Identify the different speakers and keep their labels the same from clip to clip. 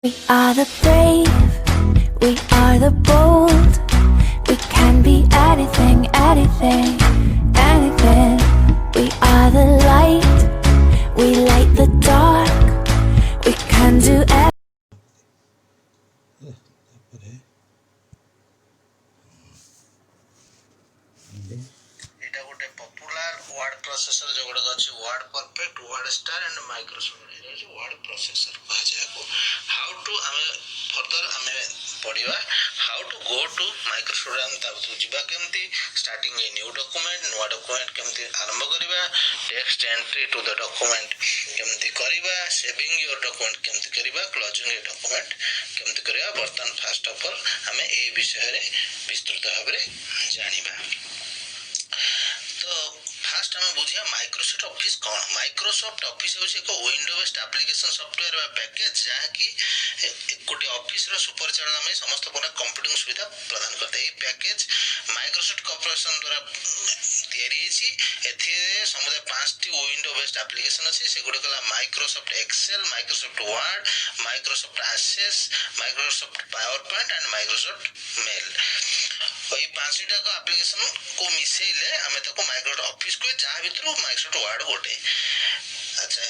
Speaker 1: We are the brave, we are the bold. We can be anything, anything, anything. We are the light, we light the dark. We can do everything.
Speaker 2: এটা ଗୋଟେ popular ward processor ଯୋଉଗୁଡ଼ାକ ଅଛି WordPerfect WordStar and Microsoft ଏଇଟା ହେଉଛି ward processor କୁହାଯାଏ ଆକୁ how to ଆମେ further ଆମେ ପଢ଼ିବା how to go to Microsoft ଆମେ ତା ଭିତରକୁ ଯିବା କେମିତି ଷ୍ଟାର୍ଟିଂ ଏ ନ୍ୟୁ ଡକୁମେଣ୍ଟ ନୂଆ ଡକୁମେଣ୍ଟ କେମିତି ଆରମ୍ଭ କରିବା text entry to the document କେମିତି କରିବା ସେଭିଂ ୟୋର ଡକୁମେଣ୍ଟ କେମିତି କରିବା କ୍ଲୋଜିଂ ଏ ଡକୁମେଣ୍ଟ କେମିତି କରିବା ବର୍ତ୍ତମାନ ଫାଷ୍ଟ ଅଫ୍ ଅଲ୍ ଆମେ ଏ ବିଷୟରେ ବିସ୍ତୃତ ଭାବରେ ଜାଣିବା तो फास्ट आम बुझा माइक्रोसॉफ्ट ऑफिस कौन माइक्रोसॉफ्ट ऑफिस हूँ एक window based application software package जहाँकि गोटे ऑफिस रो सुपरिचालन में समस्त पूरा कंप्यूटिंग सुविधा प्रदान करता है पैकेज माइक्रोसॉफ्ट कॉर्पोरेशन द्वारा समुदाय 5टी विंडो बेस्ड एप्लिकेशन अच्छी से गुड़ कला Microsoft Excel Microsoft Word Microsoft Access Microsoft PowerPoint and Microsoft Mail ये 5टा एप्लिकेशन को मिसेले आम तक माइक्रोसॉफ्ट ऑफिस को जहाँ भर माइक्रोसॉफ्ट वर्ड गोटे अच्छा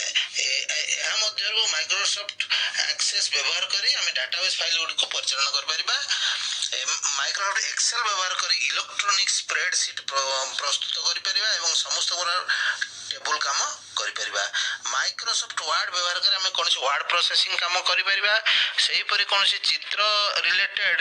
Speaker 2: माइक्रोसॉफ्ट एक्सेस व्यवहार करी आम डाटाबेस फाइल गुड़ी परिचालन कर माइक्रोसॉफ्ट एक्सेल व्यवहार कर इलेक्ट्रॉनिक स्प्रेडशीट प्रस्तुत कर समस्त टेबल काम कर माइक्रोसॉफ्ट वर्ड व्यवहार कर कौन वर्ड प्रोसेसिंग काम कर कौन चित्र रिलेटेड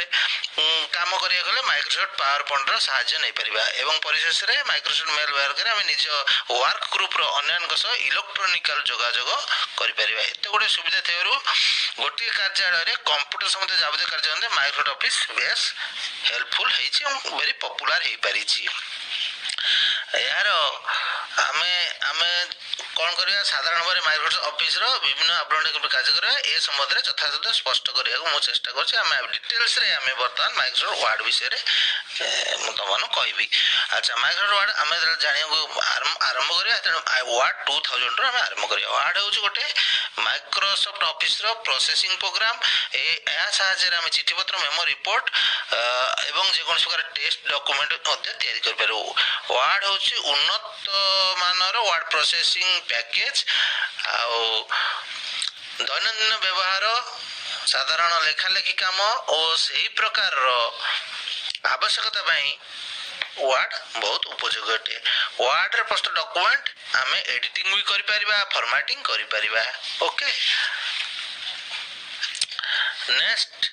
Speaker 2: काम करिया गले माइक्रोसॉफ्ट पावर पॉइंट रो सहायता नै परिबा एवं परिशेष रे माइक्रोसॉफ्ट मेल व्यवहार कर हम निज वर्क ग्रुप रो अन्यन सह इलेक्ट्रॉनिकल जोगाजोग करि परिबा एते गोटे सुविधा थेरु गोटे कार्यालय रे कंप्यूटर समेत जाबतीय कार्य माइक्रोसॉफ्ट ऑफिस बेस हेल्पफुल हेछि और वेरी पॉपुलर हे परिछि यार आमे आमे कौन करिया साधारण भाव माइक्रोसॉफ्ट ऑफिस रो विभिन्न अपडेट कार्य करिया ए संबंध रे यथासहित स्पष्ट करिया मु चेष्टा करछि आमे डिटेल्स रे आमे वर्तमान माइक्रोसॉफ्ट वर्ड विषय रे मु तमनो कहबी अच्छा माइक्रोसॉफ्ट वर्ड आमे जानिया आरंभ करिया वर्ड 2000 रो आमे आरंभ करिया वर्ड होछि गोटे माइक्रोसॉफ्ट ऑफिस रो प्रोसेसिंग प्रोग्राम ए या साहाय्य रे आमे चिठी पत्र मेमो रिपोर्ट एवं जे कोन प्रकार टेक्स्ट डॉक्यूमेंट मध्ये तयारी कर पारो वर्ड होछि उन्नत मानर वर्ड प्रोसेसिंग पैकेज आउ दैनंदिन व्यवहार साधारण लेखालेखी काम और सही प्रकार आवश्यकता वर्ड बहुत उपयोगी अटे वर्ड रे प्रस्तुत डॉक्यूमेंट आमे एडिटिंग भी करि परिबा फॉर्मेटिंग करि परिबा ओके नेक्स्ट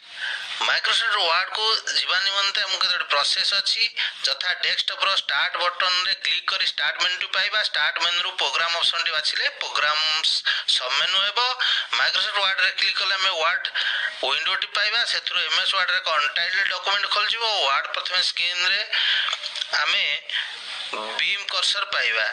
Speaker 2: माइक्रोसॉफ्ट वर्ड को जीवा निमंते हमके गोटे प्रोसेस अछि जथा डेस्कटॉप रो स्टार्ट बटन रे क्लिक करी स्टार्ट मेन्यू पाइबा स्टार्ट मेन्यू रो प्रोग्राम ऑप्शन टी बाछिले प्रोग्राम्स सब मेन्यू हेबो माइक्रोसॉफ्ट वर्ड रे क्लिक कले हमें वर्ड विंडो टी पाइबा सेथरो एमएस वर्ड रे अनटाइटल्ड डॉक्यूमेंट खोल जिवो वर्ड प्रथम स्क्रीन रे आमे बीम कर्सर पाइबा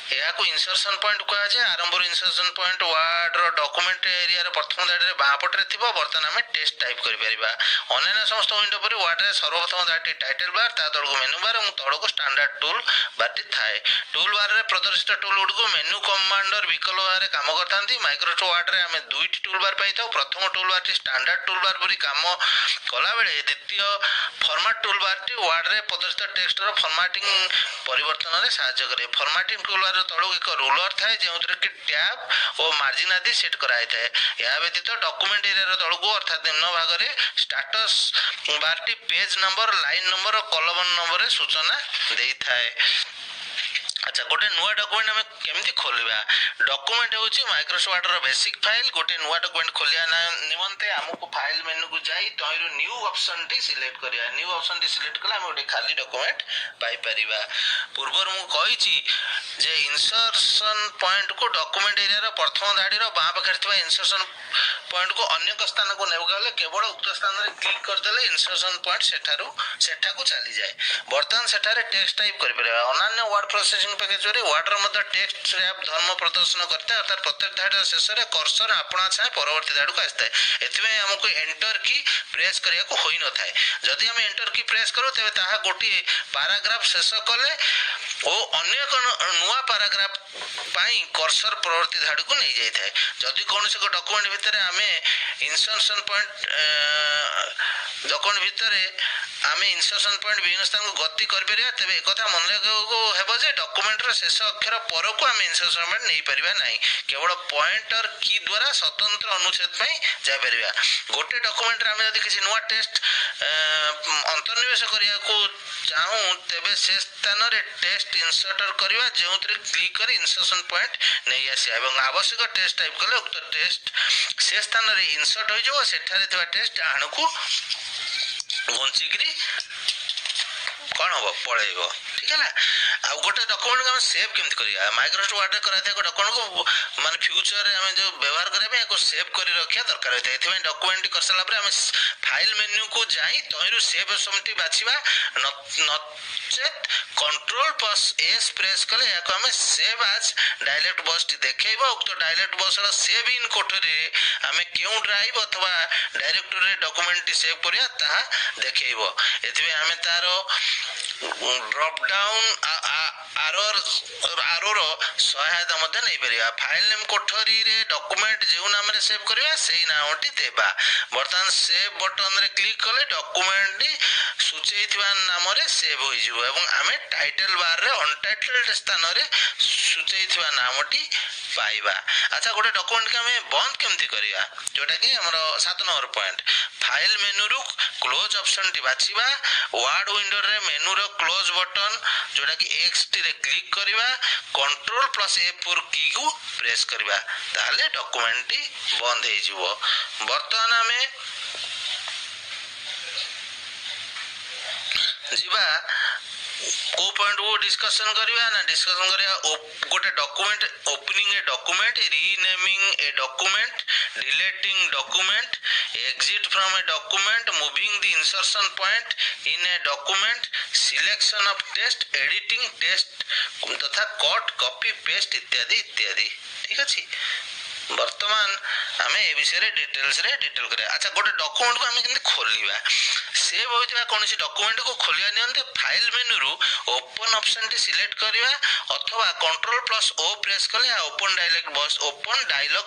Speaker 2: या को इंसर्शन पॉइंट कहा जाए आरंभ इंसर्शन पॉइंट वर्ड रो डॉक्यूमेंट एरिया रो प्रथम दाडी रे बाँ पटे थिबो बर्तन हमें टेक्स्ट टाइप करि परिबा अन्य समस्त विंडो पर वर्ड रे सर्वप्रथम दाडी टाइटल बार ता तळको मेनू बार और तळको स्टैंडर्ड टूल बाटी थाए टूल बार रे प्रदर्शित टूल गुड को मेनू कमांडर विकल्प बार काम करतांती माइक्रोसॉफ्ट वर्ड रे हमें दुईटी टूल बार पाइतो प्रथम tool bar T standard tool bar परि काम कला बेले द्वितीय format tool bar T word रे प्रदर्शित टेक्स्ट रो फॉर्मेटिंग परिवर्तन रे सहायता करे फॉर्मेटिंग टूल बार तळको एक रूलर थाए जेउतरे कि टैब और मार्जिन आदि सेट कराई थाए या व्यतीत डॉक्यूमेंट एरिया रो तळको अर्थात निम्न भाग रे status bar T page number line number और कॉलम नंबर रे सूचना देई थाए अच्छा गोटे नुआ डॉक्यूमेंट हमें केमती खोलिबा डॉक्यूमेंट होची माइक्रोसॉफ्ट वर्ड रो बेसिक फाइल गोटे नुआ डॉक्यूमेंट खोलिया निमंते हमको फाइल मेनू को जाई तहिरो न्यू ऑप्शन टी सिलेक्ट करिया न्यू ऑप्शन टी सिलेक्ट कला हम गोटे खाली डॉक्यूमेंट पाई परिबा पूर्वर मु कहिची जे इंसर्शन पॉइंट को डॉक्यूमेंट एरिया रो प्रथम दाडी रो बाँ पाखे थिबा इंसर्शन पॉइंट को अन्य स्थान को नेब गले केवल उक्त स्थान रे क्लिक कर देले इंसर्शन पॉइंट सेठा को चली जाए वर्तमान सेठारे टेक्स्ट टाइप कर परिबा अन्य वर्ड प्रोसेसिंग पैकेज रे वर्ड रो मध्य टेक्स्ट रैप धर्म प्रदर्शन करते अर्थात प्रत्येक धाडी शेष रे कर्सर आपणा छाए परवर्ती धाडी को आस्ते एथिमे हमको एंटर की प्रेस करिया को होई न थाए जदी हम एंटर की प्रेस करू तबे ताहा गोटी पैराग्राफ शेष कले ଓ ଅନ୍ୟ ଏକ ନୂଆ ପାରାଗ୍ରାଫ ପାଇଁ କର୍ସର ପରବର୍ତ୍ତୀ ଧାଡ଼ିକୁ ନେଇଯାଇଥାଏ। ଯଦି କୌଣସି ଏକ ଡକୁମେଣ୍ଟ ଭିତରେ ଆମେ ଇନସର୍ସନ୍ ପଏଣ୍ଟ ଡକୁମେଣ୍ଟ ଭିତରେ ଆମେ ଇନସର୍ସନ୍ ପଏଣ୍ଟ ବିଭିନ୍ନ ସ୍ଥାନକୁ ଗତି କରିପାରିବା, ତେବେ ଏକଥା ମନେ ରଖିବାକୁ ହେବ ଯେ ଡକୁମେଣ୍ଟର ଶେଷ ଅକ୍ଷର ପରକୁ ଆମେ ଇନସର୍ସନ୍ ପଏଣ୍ଟ ନେଇପାରିବା ନାହିଁ। କେବଳ ପଏଣ୍ଟର କି ଦ୍ୱାରା ସ୍ୱତନ୍ତ୍ର ଅନୁଚ୍ଛେଦ ପାଇଁ ଯାଇପାରିବା। ଗୋଟେ ଡକୁମେଣ୍ଟରେ ଆମେ ଯଦି କିଛି ନୂଆ ଟେକ୍ସଟ ଅନ୍ତର୍ନିବେଶ କରିବାକୁ ଚାହୁଁ, ତେବେ ସେ ସ୍ଥାନରେ ଟେକ୍ସଟ ଇନସର୍ଟ କରିବା, ଯେଉଁଥିରେ କ୍ଲିକ୍ କରି ଇନସର୍ସନ୍ ପଏଣ୍ଟ ନେଇ ଆସିବା ଏବଂ ଆବଶ୍ୟକ ଟେକ୍ସଟ ଟାଇପ୍ କଲେ ଉକ୍ତ ଟେକ୍ସଟ ସେ ସ୍ଥାନରେ ଇନସର୍ଟ ହୋଇଯିବ। ସେଠାରେ ଥିବା ଟେକ୍ସଟ ଡାହାଣକୁ ଘୁଞ୍ଚିକିରି କ'ଣ ହେବ, ପଳେଇବ। ଠିକ୍ ହେଲା। ଆଉ ଗୋଟେ ଡକୁମେଣ୍ଟକୁ ଆମେ ସେଭ୍ କେମିତି କରିବା? ମାଇକ୍ରୋସଫ୍ଟ ୱାର୍ଡ଼ରେ କରାଯାଇଥିବା ଏକ ଡକୁମେଣ୍ଟକୁ ମାନେ ଫ୍ୟୁଚରରେ ଆମେ ଯେଉଁ ବ୍ୟବହାର କରିବା ପାଇଁ ଏହାକୁ ସେଭ୍ କରି ରଖିବା ଦରକାର ହୋଇଥାଏ। ଏଥିପାଇଁ ଡକୁମେଣ୍ଟଟି କରିସାରିଲା ପରେ ଆମେ ଫାଇଲ୍ ମେନ୍ୟୁକୁ ଯାଇ ତହିଁରୁ ସେଭ୍ ଅପସନ୍ଟି ବାଛିବା, ନଚେତ୍ Ctrl+S ପ୍ରେସ୍ କଲେ ଏହାକୁ ଆମେ ସେଭ୍ ଆଜ୍ ଡାଇରେକ୍ଟ ବକ୍ସଟି ଦେଖେଇବ। ଉକ୍ତ ଡାଇରେକ୍ଟ ବକ୍ସର ସେଭ୍ ଇନ୍ କୋଠରୀରେ ଆମେ କେଉଁ ଡ୍ରାଇଭ୍ ଅଥବା ଡାଇରେକ୍ଟୋରୀରେ ଡକୁମେଣ୍ଟଟି ସେଭ୍ କରିବା ତାହା ଦେଖେଇବ। ଏଥିପାଇଁ ଆମେ ତାର ଡ୍ରପ୍ ଡାଉନ୍ ଆରୋର ସହାୟତା ମଧ୍ୟ ନେଇପାରିବା। ଫାଇଲ୍ ନେମ୍ କୋଠରୀରେ ଡକୁମେଣ୍ଟ ଯେଉଁ ନାମରେ ସେଭ୍ କରିବା ସେହି ନାମଟି ଦେବା। ବର୍ତ୍ତମାନ ସେଭ୍ ବଟନରେ କ୍ଲିକ୍ କଲେ ଡକୁମେଣ୍ଟଟି ସୂଚେଇଥିବା ନାମରେ ସେଭ୍ ହୋଇଯିବ ଏବଂ ଆମେ ଟାଇଟେଲ୍ ବାର୍ରେ ଅନଟାଇଟେଲ୍ଡ ସ୍ଥାନରେ ସୂଚେଇଥିବା ନାମଟି ପାଇବା। ଆଚ୍ଛା, ଗୋଟେ ଡକୁମେଣ୍ଟକୁ ଆମେ ବନ୍ଦ କେମିତି କରିବା, ଯେଉଁଟାକି ଆମର 7 ନମ୍ବର ପଏଣ୍ଟ। ଫାଇଲ୍ ମେନୁରୁ କ୍ଲୋଜ୍ ଅପସନ୍ଟି ବାଛିବା। ୱାର୍ଡ଼ ୱିଣ୍ଡୋରେ ମେନୁର କ୍ଲୋଜ୍ ବଟନ୍ ଯେଉଁଟାକି ଏକ୍ସଟିରେ କ୍ଲିକ୍ କରିବା, Ctrl+F4 କୀକୁ ପ୍ରେସ୍ କରିବା, ତାହେଲେ ଡକୁମେଣ୍ଟଟି ବନ୍ଦ ହେଇଯିବ। ବର୍ତ୍ତମାନ ଆମେ ଯିବା କୋଉ ପଏଣ୍ଟକୁ ଡିସ୍କସନ୍ କରିବା ନା ଡିସ୍କସନ୍ କରିବା ଗୋଟେ document opening A document, renaming A document, deleting document, exit from a document, moving the insertion point in a document, selection of text, editing text तथा कट कॉपी पेस्ट इत्यादि इत्यादि। ठीक अच्छे। बर्तमान आम ए विषय डिटेल्स डिटेल करिया। अच्छा, गोटे डॉक्यूमेंट को आम केमती खोलिबा, सेव होइतिबा कोनोसी डॉक्यूमेंट को खोलिया नियंते फाइल मेनू रु ओपन ऑप्शन टी सिलेक्ट करिवा अथवा Ctrl+O प्रेस कले ओपन डायलॉग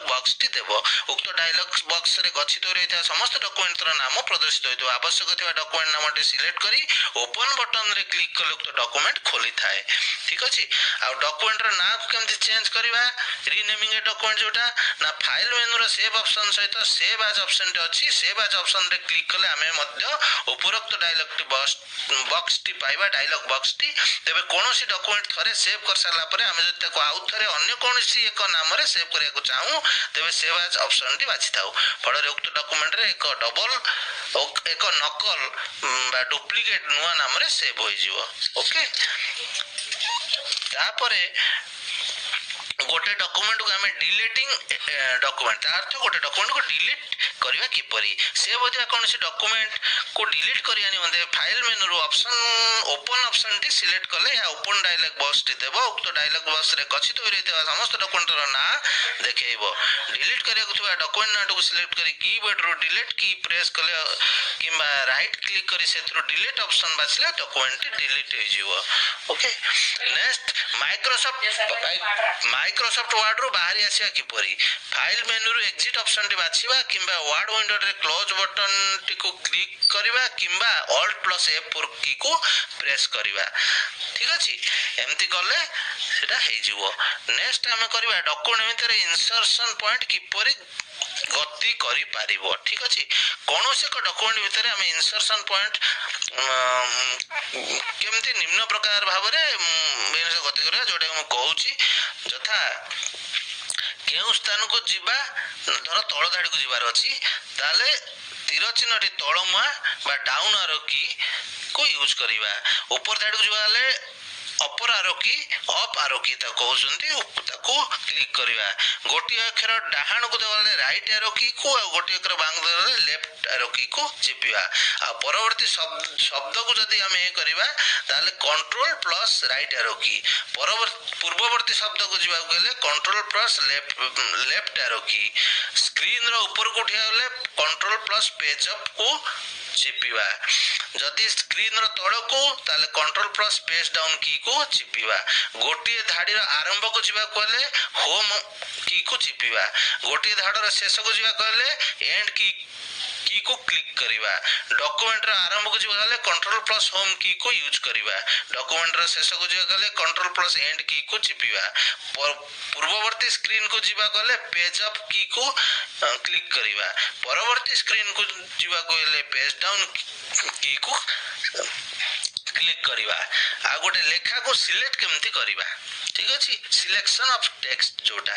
Speaker 2: बॉक्स टी देबो। उक्त डायलॉग बॉक्स रे गच्छित रहिता समस्त डॉक्यूमेंट रो नाम प्रदर्शित होइतो। आवश्यक थिबा डॉक्यूमेंट नाम टी सिलेक्ट करी ओपन बटन रे क्लिक कले उक्त डॉक्यूमेंट खोली थाए। ठीक अछि। आ डॉक्यूमेंट रो नाम केमती चेंज करिवा, रीनेमिंग ए डॉक्यूमेंट जोटा ना फाइल मेनू रो सेव ऑप्शन सहित सेव एज ऑप्शन टे अछि। सेव एज ऑप्शन रे क्लिक कले हमें मध्य उपरोक्त डायलॉग बॉक्स टी पाइबा, डायलॉग बॉक्स टी। तेबे कोनोसी डॉक्यूमेंट थरे सेव कर साला परे हमें जते को आउ थरे अन्य कोनोसी एक नाम रे सेव करिया को चाहू, तेबे सेव एज ऑप्शन टी बाछि थाउ। फल रे उक्त डॉक्यूमेंट रे एक डबल एक नकल बा डुप्लीकेट नुवा नाम रे सेव होई जिवो। ओके। तापरे गोटे डॉक्यूमेंट को हमें डिलीटिंग डॉक्यूमेंट अर्थ गोटे डॉक्यूमेंट को डिलीट करवा किपरि से बोझा कौन सी डॉक्यूमेंट को डिलीट करिया निमंते फाइल मेनू रो ऑप्शन ओपन ऑप्शन टी सिलेक्ट कले या ओपन डायलॉग बॉक्स टी देबो। उक्त डायलॉग बॉक्स रे गच्छित होई रहथिबा समस्त डॉक्यूमेंट रो ना देखेइबो। डिलीट करिया को थुवा डॉक्यूमेंट नाम को सिलेक्ट करी कीबोर्ड रो डिलीट की प्रेस कले किंबा राइट क्लिक करी सेथरो डिलीट ऑप्शन बाछले डॉक्यूमेंट डिलीट हो जिवो। ओके। नेक्स्ट माइक्रोसॉफ्ट वर्ड रो बाहरी आसिया किपरि फाइल मेनू रो एग्जिट ऑप्शन टी बाछिबा किंबा वर्ड विंडो रे क्लोज बटन टी को क्लिक करिबा किंबा Alt+F4 की को प्रेस करिबा। ठीक अछि। एमती करले सेटा हे जिवो। नेक्स्ट हम करिबा डॉक्यूमेंट भितर इंसर्शन पॉइंट किपरि गति करि पारिबो। ठीक अछि। कोनोसे को डॉक्यूमेंट भितर हम इंसर्शन पॉइंट केमती निम्न प्रकार भाबरे गति करिबा, जोटा हम कहूची जथा केउ स्थान को जीवा धर तळ धाडी को जीवार अछि ताले तीर चिन्हटी तळमुआ बा डाउन आरो की को यूज करिबा। ऊपर धाडी को जीवाले अपर आरो की अप आरो की ता कहउसंती ताको क्लिक करिबा। गोटी अक्षर डाहाण को देवाले राइट एरो की को गोटी अक्षर बांग देवाले लेफ्ट एरो की को चिपिबा। आ परवर्ती शब्द को जदी हम ए करिबा ताले Ctrl+राइट एरो की, पूर्ववर्ती शब्द को जीवा गेले Ctrl+लेफ्ट एरो की, स्क्रीन रो ऊपर को उठिया गेले Ctrl+ पेज अप को चिपिवा जदि स्क्रीन रो तळको ताले कंट्रोल प्लस स्पेस डाउन की को चिपिवा गोटिए धाड़ी रो आरंभ को जिबा कहले होम की को चिपिवा गोटिए धाड़ रो शेष को जिबा कहले एंड की को क्लिक करिवा डॉक्यूमेंट रो आरंभ को जिबा कहले कंट्रोल प्लस होम की को यूज करिवा डॉक्यूमेंट रो शेष को जिबा कहले कंट्रोल प्लस एंड की को चिपिवा पूर्ववर्ती स्क्रीन को जिबा कहले पेज अप की को क्लिक करिवा परवर्ती स्क्रीन को जिबा कहले पेज डाउन की को क्लिक करिवा आ गोटे लेखा को सिलेक्ट केमती करिवा ठीक अछि सिलेक्शन ऑफ टेक्स्ट जोटा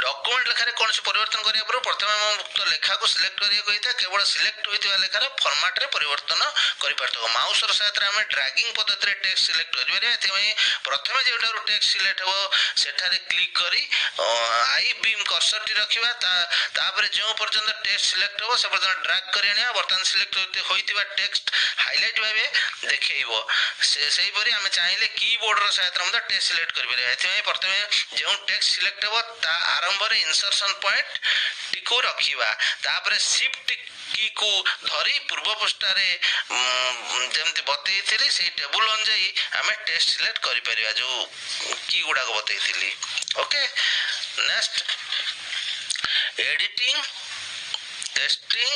Speaker 2: डॉक्यूमेंट लेखा रे कोन से परिवर्तन करिया पर प्रथमे हम उक्त लेखा को सिलेक्ट करिया कहिता केवल सिलेक्ट होइतिबा लेखा रे फॉर्मेट रे परिवर्तन करि परतो माउस र सहायता रे हम ड्रैगिंग पद्धति रे टेक्स्ट सिलेक्ट करिबे रे एथमे प्रथमे जेटा रो टेक्स्ट सिलेक्ट हो सेठा रे क्लिक करी आई बीम कर्सर टी रखिबा तापर जो पर्यंत टेक्स्ट सिलेक्ट हो से पर्यंत ड्रैग करि आनिया बर्तन सिलेक्ट होइतिबा टेक्स्ट हाइलाइट भाबे देखैबो सेही परि हम चाहिले कीबोर्ड रो सहायता हम टेक्स्ट सिलेक्ट करिबे एथमे प्रथमे जो टेक्स्ट सिलेक्ट हो ता आरंभ रे इंसर्शन पॉइंट टी को रखिबा तापर शिफ्ट की को धरी पूर्व पृष्ठ रे जेमति बतैथिली सेही टेबल अनुसार हम टेक्स्ट सिलेक्ट करि परिबा जो की गुडा को बतैथिली ओके नेक्स्ट एडिटिंग टेस्टिंग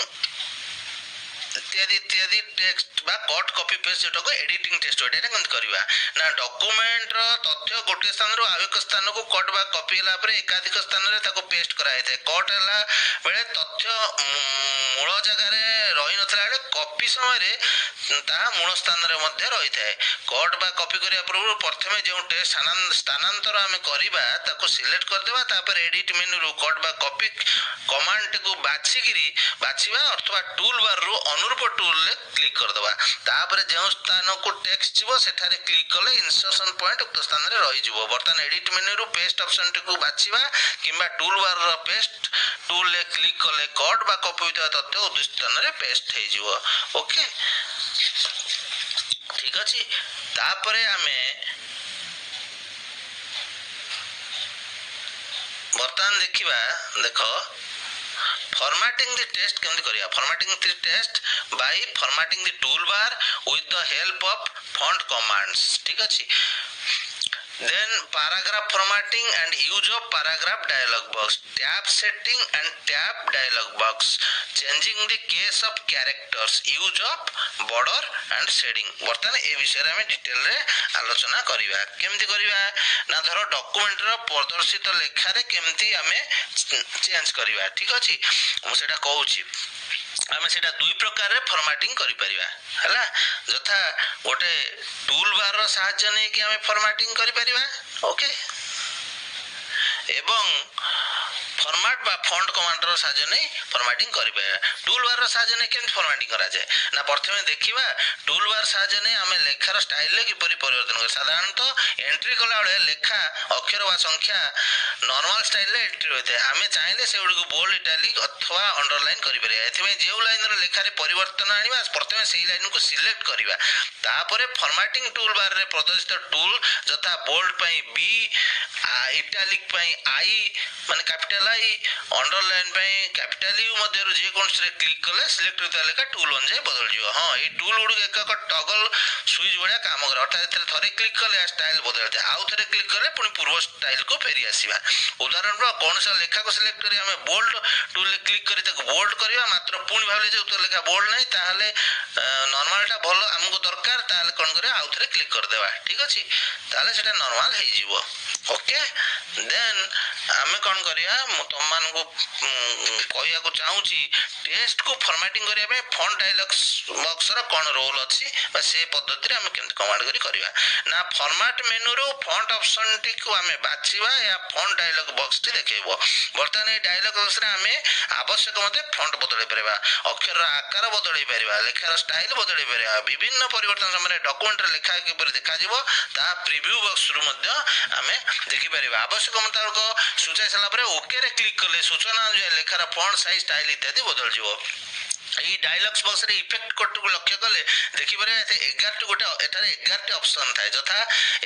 Speaker 2: इत्यादि टेक्स्ट बा कट कॉपी पेस्ट जेटा को एडिटिंग टेस्ट एटा केमति करबा ना डॉक्यूमेंट रो तथ्य गोटे स्थान रो आरो एक स्थान को कट बा कॉपी हला पर एकाधिक स्थान रे ताको पेस्ट कराय थाए कट हला बेले तथ्य मूल जगह रे रहि नथला बेले कॉपी समय रे ता मूल स्थान रे मध्ये रहि थाए कट बा कॉपी करिया पूर्व प्रथमे जे टेक्स्ट स्थानांतर हम करबा ताको सिलेक्ट कर देबा तापर एडिट मेनू रो कट बा कॉपी कमांड को बाछिबा अथवा टूल बार रो अनुरूप टूल ले क्लिक कर दबा तापर जे स्थान को टेक्स्ट जीवो सेठारे क्लिक कले इंसर्शन पॉइंट उक्त स्थान रे रहि जीवो बर्तन एडिट मेनू रो पेस्ट ऑप्शन को बाछिबा किबा टूल बार रो पेस्ट टूल ले क्लिक कले कट बा कॉपी होता तथ्य उक्त स्थान रे पेस्ट हे जीवो ओके ठीक अछि तापरे हमें बर्तन देखिबा देखो formatting the text केमति करिया formatting the text by formatting the toolbar with the help of font commands ठीक अछि then paragraph formatting and use of paragraph dialog box tab setting and tab dialog box changing the case of characters use of border and shading बर्तन ए विषय रे हम detail रे आलोचना करिवा केमति करिवा ना धरो डॉक्यूमेंट रो प्रदर्शित लेखा रे केमति हमें चेंज करिवा ठीक अछि हम सेटा कहूची आमे सेटा दुई प्रकार रे फॉर्मेटिंग करि परिबा हला जथा गोटे टूल बार रो सहायता नै कि हमें फॉर्मेटिंग करि परिबा ओके एवं फॉर्मेट बा फॉन्ट कमांड रो सहायता नै फॉर्मेटिंग करि परिबा टूल बार रो सहायता नै केमति फॉर्मेटिंग करा जाय ना प्रथमे देखिबा टूल बार सहायता नै हमें लेखार स्टाइल ले किपरि परिवर्तन कर साधारणतः एंट्री कला बेले लेखा अक्षर वा संख्या नॉर्मल स्टाइल ले एंट्री होते हमें चाहिले से गुडी को बोल्ड इटैलिक अथवा अंडरलाइन करि परिबा एथिमे जेउ लाइन रो लेखा रे परिवर्तन आनिबा प्रथमे सेही लाइन को सिलेक्ट करिबा तापरे फॉर्मेटिंग टूल बार रे प्रदर्शित टूल जथा बोल्ड पई बी इटैलिक पई आई माने कैपिटल आई अंडरलाइन पई कैपिटल यू मध्ये रो जे कोन से क्लिक करले सिलेक्ट होता लेखा टूल अन जे बदल जियो हां ए टूल गुडी एक टॉगल स्विच बडा काम करे अर्थात एथरे थरे क्लिक करले स्टाइल बदलते आउ थरे क्लिक करले पुनी पूर्व स्टाइल को फेरी आसीबा उदाहरण रो कोन सा लेखा को सिलेक्ट करी हमें बोल्ड टूल ले क्लिक करी ताको बोल्ड करिया मात्र पुनी भाबले जे उतर लेखा बोल्ड नै ताहले नॉर्मल टा भलो हमको दरकार ताहले कोन करे आउ थरे क्लिक कर देबा ठीक अछि ताहले सेटा नॉर्मल हे जीवो ओके देन हमें कोन करिया तुम मान को कहया को चाहूची टेक्स्ट को फॉर्मेटिंग करिया पे फॉन्ट डायलॉग बॉक्स रो कोन रोल अछि बा से पद्धति रे हम केमति कमांड करी करिया ना फॉर्मेट मेनू रो फॉन्ट ऑप्शन टी को हमें बाछिबा या फॉन्ट डायलॉग बॉक्स टी देखैबो वर्तमान ए डायलॉग बॉक्स रे हमें आवश्यक मते फॉन्ट बदलै परबा अक्षर रो आकार बदलै परबा लेखार स्टाइल बदलै परबा विभिन्न परिवर्तन समय डॉक्यूमेंट रे लेखा के पर देखा जिवो ता प्रीव्यू बॉक्स रो मध्ये हमें देखि परबा आवश्यक मुताबिक सूचाई सला पर ओके रे क्लिक करले सूचना जे लेखार फॉन्ट साइज स्टाइल इत्यादि बदल जिवो এই ডায়লগ্স বক্সরে ইফেক্ট কোডটুকু লক্ষ্য কলে দেখিপারে 11টি গোটে এଠାରେ 11টি অপশন থাকে যথা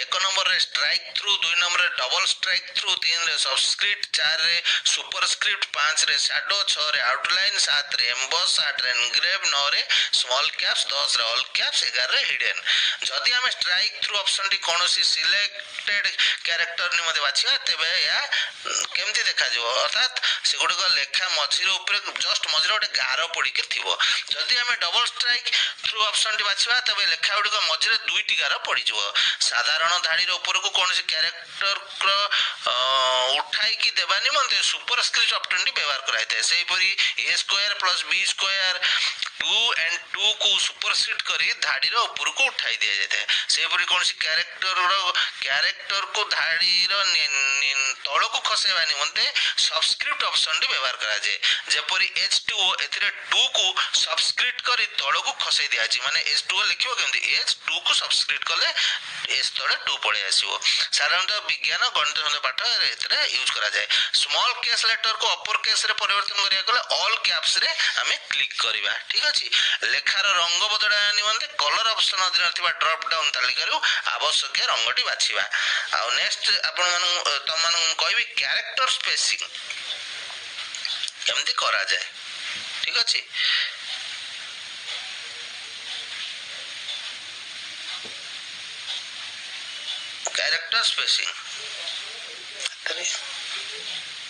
Speaker 2: 1 নম্বরে স্ট্রাইক থ্রু 2 নম্বরে ডবল স্ট্রাইক থ্রু 3 রে সবস্ক্রিপ্ট 4 রে সুপরস্ক্রিপ্ট 5 রে শ্যাডো 6 রে আউটলাইন 7 রে এমবস 8 রে এনগ্রেভ 9 রে স্মল ক্যাপস 10 রে অল ক্যাপস 11 রে হিডেন যদি আমি স্ট্রাইক থ্রু অপশনটি কোনोसी সিলেক্টেড ক্যারেক্टर নিমতে বাছিবা তেবে ইয়া কেমতি দেখাଯିବ অর্থাৎ সেগুড়িক লেখা মঝির উপরে জস্ট মঝিরে গোটে গার পড়িকি থিব যদি আমি ডবল স্ট্রাইক থ্রু অপশনটি বাছিবা তবে লেখা গুড়িক মঝিরে দুইটি গার পড়িଯିବ সাধারণ ধাড়ির উপরকু কোনोसी ক্যারেক্টর উঠাইকি দেবা নিমন্তে সুপরস্ক্রিপ্ট অপশনটি ব্যবহার করা হইଥାଏ সেইপরি a square plus b square 2 and 2 को सुपरसीड करी धाड़ी रो ऊपर को उठाई दिया जाता है सेपरी कोनसी कैरेक्टर को धाड़ी रो तळ को खसेबा निमंते सबस्क्रिप्ट ऑप्शन टी व्यवहार करा जाय जेपरी h2o एथिरे 2 को सबस्क्रिप्ट करी तळ को खसेई दिया छि माने h2o लिखिबो केमति h2 को सबस्क्रिप्ट कले h तळे 2 पळे आसीबो साधारणतः विज्ञान गणित संबंधी पाठ एथिरे यूज करा जाय स्मॉल केस लेटर को अपर केस रे परिवर्तन करिया कले ऑल कैप्स रे हमें क्लिक करिबा ठीक अछि लेखार रंग बदला निमंते कलर ऑप्शन अधीन थिबा ड्रॉप डाउन तालिका रु आवश्यक रंगटी बाछिबा आ नेक्स्ट आपण मानु तम मानु कहबी कैरेक्टर स्पेसिंग केमति करा जाय ठीक अछि कैरेक्टर स्पेसिंग तरे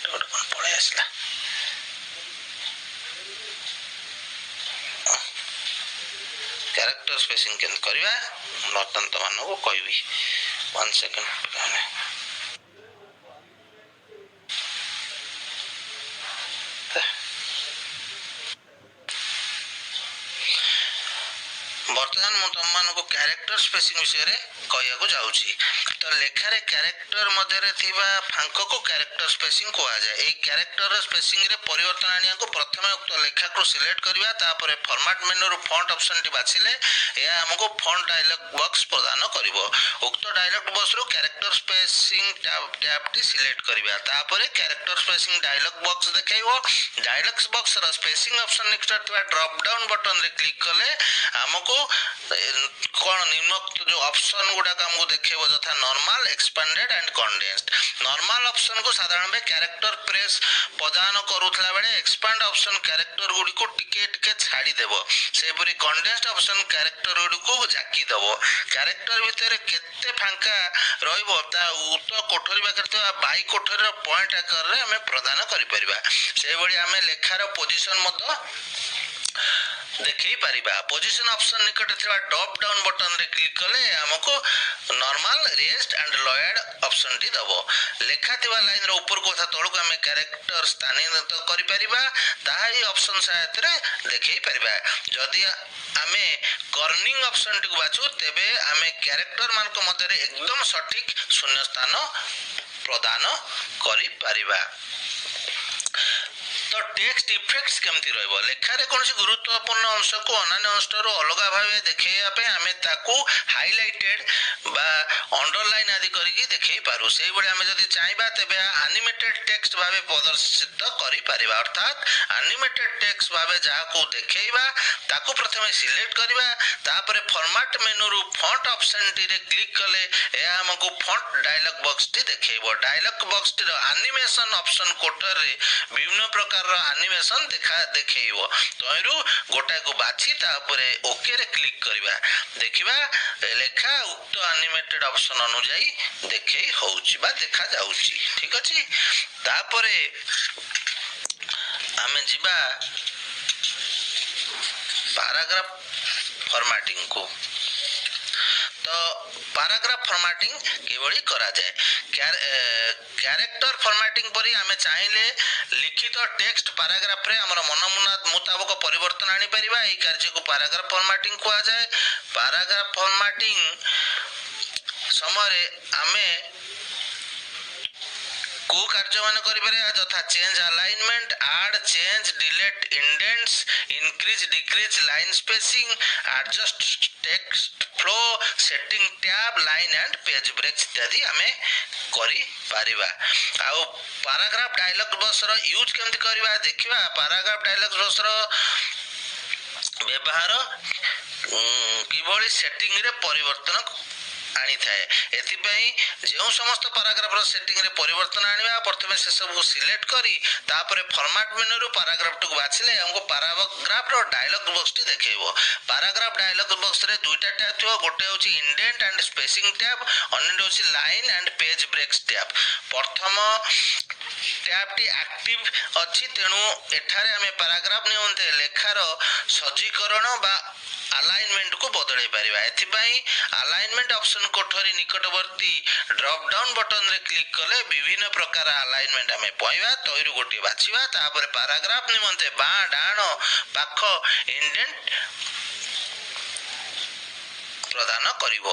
Speaker 2: डॉट कोन पळे आसला कैरेक्टर स्पेसिंग केन करबा नतन त मानो को कहबी 1 सेकंड बर्तमान मु तुम मान को कैरेक्टर स्पेसिंग विषय रे कहया को जाउची तो लेखा रे कैरेक्टर मध्य रे थिबा फांक को कैरेक्टर स्पेसिंग को आ जाय ए कैरेक्टर स्पेसिंग रे परिवर्तन आनिया को प्रथमे उक्त लेखा को सिलेक्ट करबा तापर फॉर्मेट मेनू रो फॉन्ट ऑप्शन टी बाछिले या हमको फॉन्ट डायलॉग बॉक्स प्रदान करिवो उक्त डायलॉग बॉक्स रो कैरेक्टर स्पेसिंग टैब टी सिलेक्ट करबा तापर कैरेक्टर स्पेसिंग डायलॉग बॉक्स देखाइबो डायलॉग बॉक्स रो स्पेसिंग ऑप्शन नेक्स्ट थिबा ड्रॉप डाउन बटन रे क्लिक कले हमको कौन निम्नोक्त जो ऑप्शन गुडा हमको देखेबो जथा normal expanded and condensed normal option को साधारण में कैरेक्टर प्रेस प्रदान करूथला बेले एक्सपेंड ऑप्शन कैरेक्टर गुडी को टिके टिके छाडी देबो सेपरी कंडेंस्ड ऑप्शन कैरेक्टर गुडी को जाकी देबो कैरेक्टर भीतर केते फांका रहइबो ता उत कोठरी बाकरते बाई कोठरी रो पॉइंट आकार रे हमें प्रदान करि परिबा से बडी हमें लेखार पोजीशन मतो देखि परिबा पोजीशन ऑप्शन निकट थिबा ड्रॉप डाउन बटन रे क्लिक कले हमको normal raised and lowered option टी दबो लेखा थिबा लाइन रो ऊपर को तळ को हमें कैरेक्टर स्थानांतरित करि परिबा ताही ऑप्शन सहायता रे देखि परिबा जदी हमें कर्निंग ऑप्शन टी को बाछु तेबे हमें कैरेक्टर मान को मध्य रे एकदम सटीक शून्य स्थान प्रदान करि परिबा तो टेक्स्ट इफेक्ट्स केमती रहइबो लेखा रे कोनसी गुरुत्वपूर्ण अंश को अन्य अंश रो अलग भाबे देखैया पे हमें ताकू हाइलाइटेड बा अंडरलाइन आदि करिकि देखै पारु सेही बडे हमें जदी चाहबा तबे एनिमेटेड टेक्स्ट भाबे प्रदर्शित करि परिबा अर्थात एनिमेटेड टेक्स्ट भाबे जा को देखैबा ताकू प्रथमे सिलेक्ट करबा तापरे फॉर्मेट मेनू रु फॉन्ट ऑप्शन टी रे क्लिक कले ए हमको फॉन्ट डायलॉग बॉक्स टी देखैबो डायलॉग बॉक्स टी रो एनिमेशन ऑप्शन कोटर रे विभिन्न प्रकार एनिमेशन देखैबो तोइरु गोटा को बाछि तापरे ओके रे क्लिक करबा देखिबा लेखा उक्त एनिमेटेड ऑप्शन अनुଯାयी देखै होउची बा देखा जाउची ठीक अछि तापरे हमें जिबा पैराग्राफ फॉर्मेटिंग को तो पैराग्राफ फॉर्मेटिंग केवली करा जाए कैरेक्टर फॉर्मेटिंग परी हमें चाहिए लिखित टेक्स्ट पैराग्राफ रे हमर मन मुताबिक परिवर्तन आनी परिबा एई कार्य को पैराग्राफ फॉर्मेटिंग कहा जाए पैराग्राफ फॉर्मेटिंग समय हमें को कार्य मान करि पारे जथा change alignment add change delete indents increase decrease line spacing adjust text flow setting tab line and page break इत्यादि हमें करि पारिबा आ पैराग्राफ डायलॉग बॉक्स रो यूज केमति करबा देखिबा पैराग्राफ डायलॉग बॉक्स रो ବ୍ୟବହାର କିଭଳି ସେଟିଂରେ ପରିବର୍ତ୍ତନ ଆଣିଥାଏ। ଏଥିପାଇଁ ଯେଉଁ ସମସ୍ତ ପାରାଗ୍ରାଫର ସେଟିଂରେ ପରିବର୍ତ୍ତନ ଆଣିବା ପ୍ରଥମେ ସେସବୁକୁ ସିଲେକ୍ଟ କରି ତାପରେ ଫର୍ମାଟ୍ ମେନୁରୁ ପାରାଗ୍ରାଫଟିକୁ ବାଛିଲେ ଆମକୁ ପାରାଗ୍ରାଫର ଡାୟଲଗ୍ ବକ୍ସଟି ଦେଖେଇବ। ପାରାଗ୍ରାଫ ଡାୟଲଗ୍ ବକ୍ସରେ ଦୁଇଟା ଟ୍ୟାବ୍ ଥିବ, ଗୋଟେ ହେଉଛି ଇଣ୍ଡେଣ୍ଟ ଆଣ୍ଡ ସ୍ପେସିଂ ଟ୍ୟାବ୍, ଅନ୍ୟଟି ହେଉଛି line and page breaks tab. ପ୍ରଥମ ଟ୍ୟାବ୍ଟି ଆକ୍ଟିଭ ଅଛି, ତେଣୁ ଏଠାରେ ଆମେ ପାରାଗ୍ରାଫ ନିମନ୍ତେ ଲେଖାର ସଜ୍ଜୀକରଣ ବା ଆଲାଇନମେଣ୍ଟକୁ ବଦଳାଇ ପାରିବା। ଏଥିପାଇଁ ଆଲାଇନମେଣ୍ଟ ଅପସନ୍ କୋଠରୀ ନିକଟବର୍ତ୍ତୀ ଡ୍ରପ୍ ଡାଉନ୍ ବଟନରେ କ୍ଲିକ୍ କଲେ ବିଭିନ୍ନ ପ୍ରକାର ଆଲାଇନମେଣ୍ଟ ଆମେ ପାଇବା। ତହିଁରୁ ଗୋଟିଏ ବାଛିବା, ତାପରେ ପାରାଗ୍ରାଫ ନିମନ୍ତେ ବାଁ ଡାହାଣ ପାଖ ଇଣ୍ଡେଣ୍ଟ ପ୍ରଦାନ କରିବ।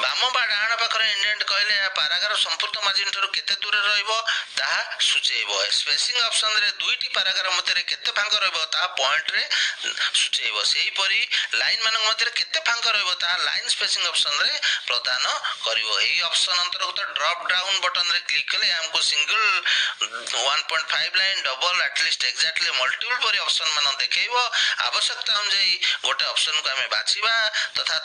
Speaker 2: ବାମ ବା ଡାହାଣ ପାଖରେ ଇଣ୍ଡେଣ୍ଟ କହିଲେ ଏହା ପାରାଗ୍ରାଫ ସମ୍ପୃକ୍ତ ମାର୍ଜିନ ଠାରୁ କେତେ ଦୂରରେ ରହିବ ତାହା ସୂଚାଇବ। ସ୍ପେସିଂ ଅପସନରେ ଦୁଇଟି ପାରାଗ୍ରାଫ ମଧ୍ୟରେ କେତେ ଫାଙ୍କ ରହିବ ତାହା ପଏଣ୍ଟରେ ସୂଚାଇବ। ସେହିପରି ଲାଇନ୍ ମାନଙ୍କ ମଧ୍ୟରେ କେତେ ଫାଙ୍କ ରହିବ ତାହା ଲାଇନ୍ ସ୍ପେସିଂ ଅପସନରେ ପ୍ରଦାନ କରିବ। ଏହି ଅପସନ ଅନ୍ତର୍ଗତ ଡ୍ରପ୍ ଡାଉନ୍ ବଟନରେ କ୍ଲିକ୍ କଲେ ଆମକୁ single 1.5 line, double, at least, exactly, multiple ପରି ଅପସନ ମାନ ଦେଖେଇବ। ଆବଶ୍ୟକତା ଅନୁଯାୟୀ ଗୋଟେ ଅପସନକୁ ଆମେ ବାଛିବା ତଥା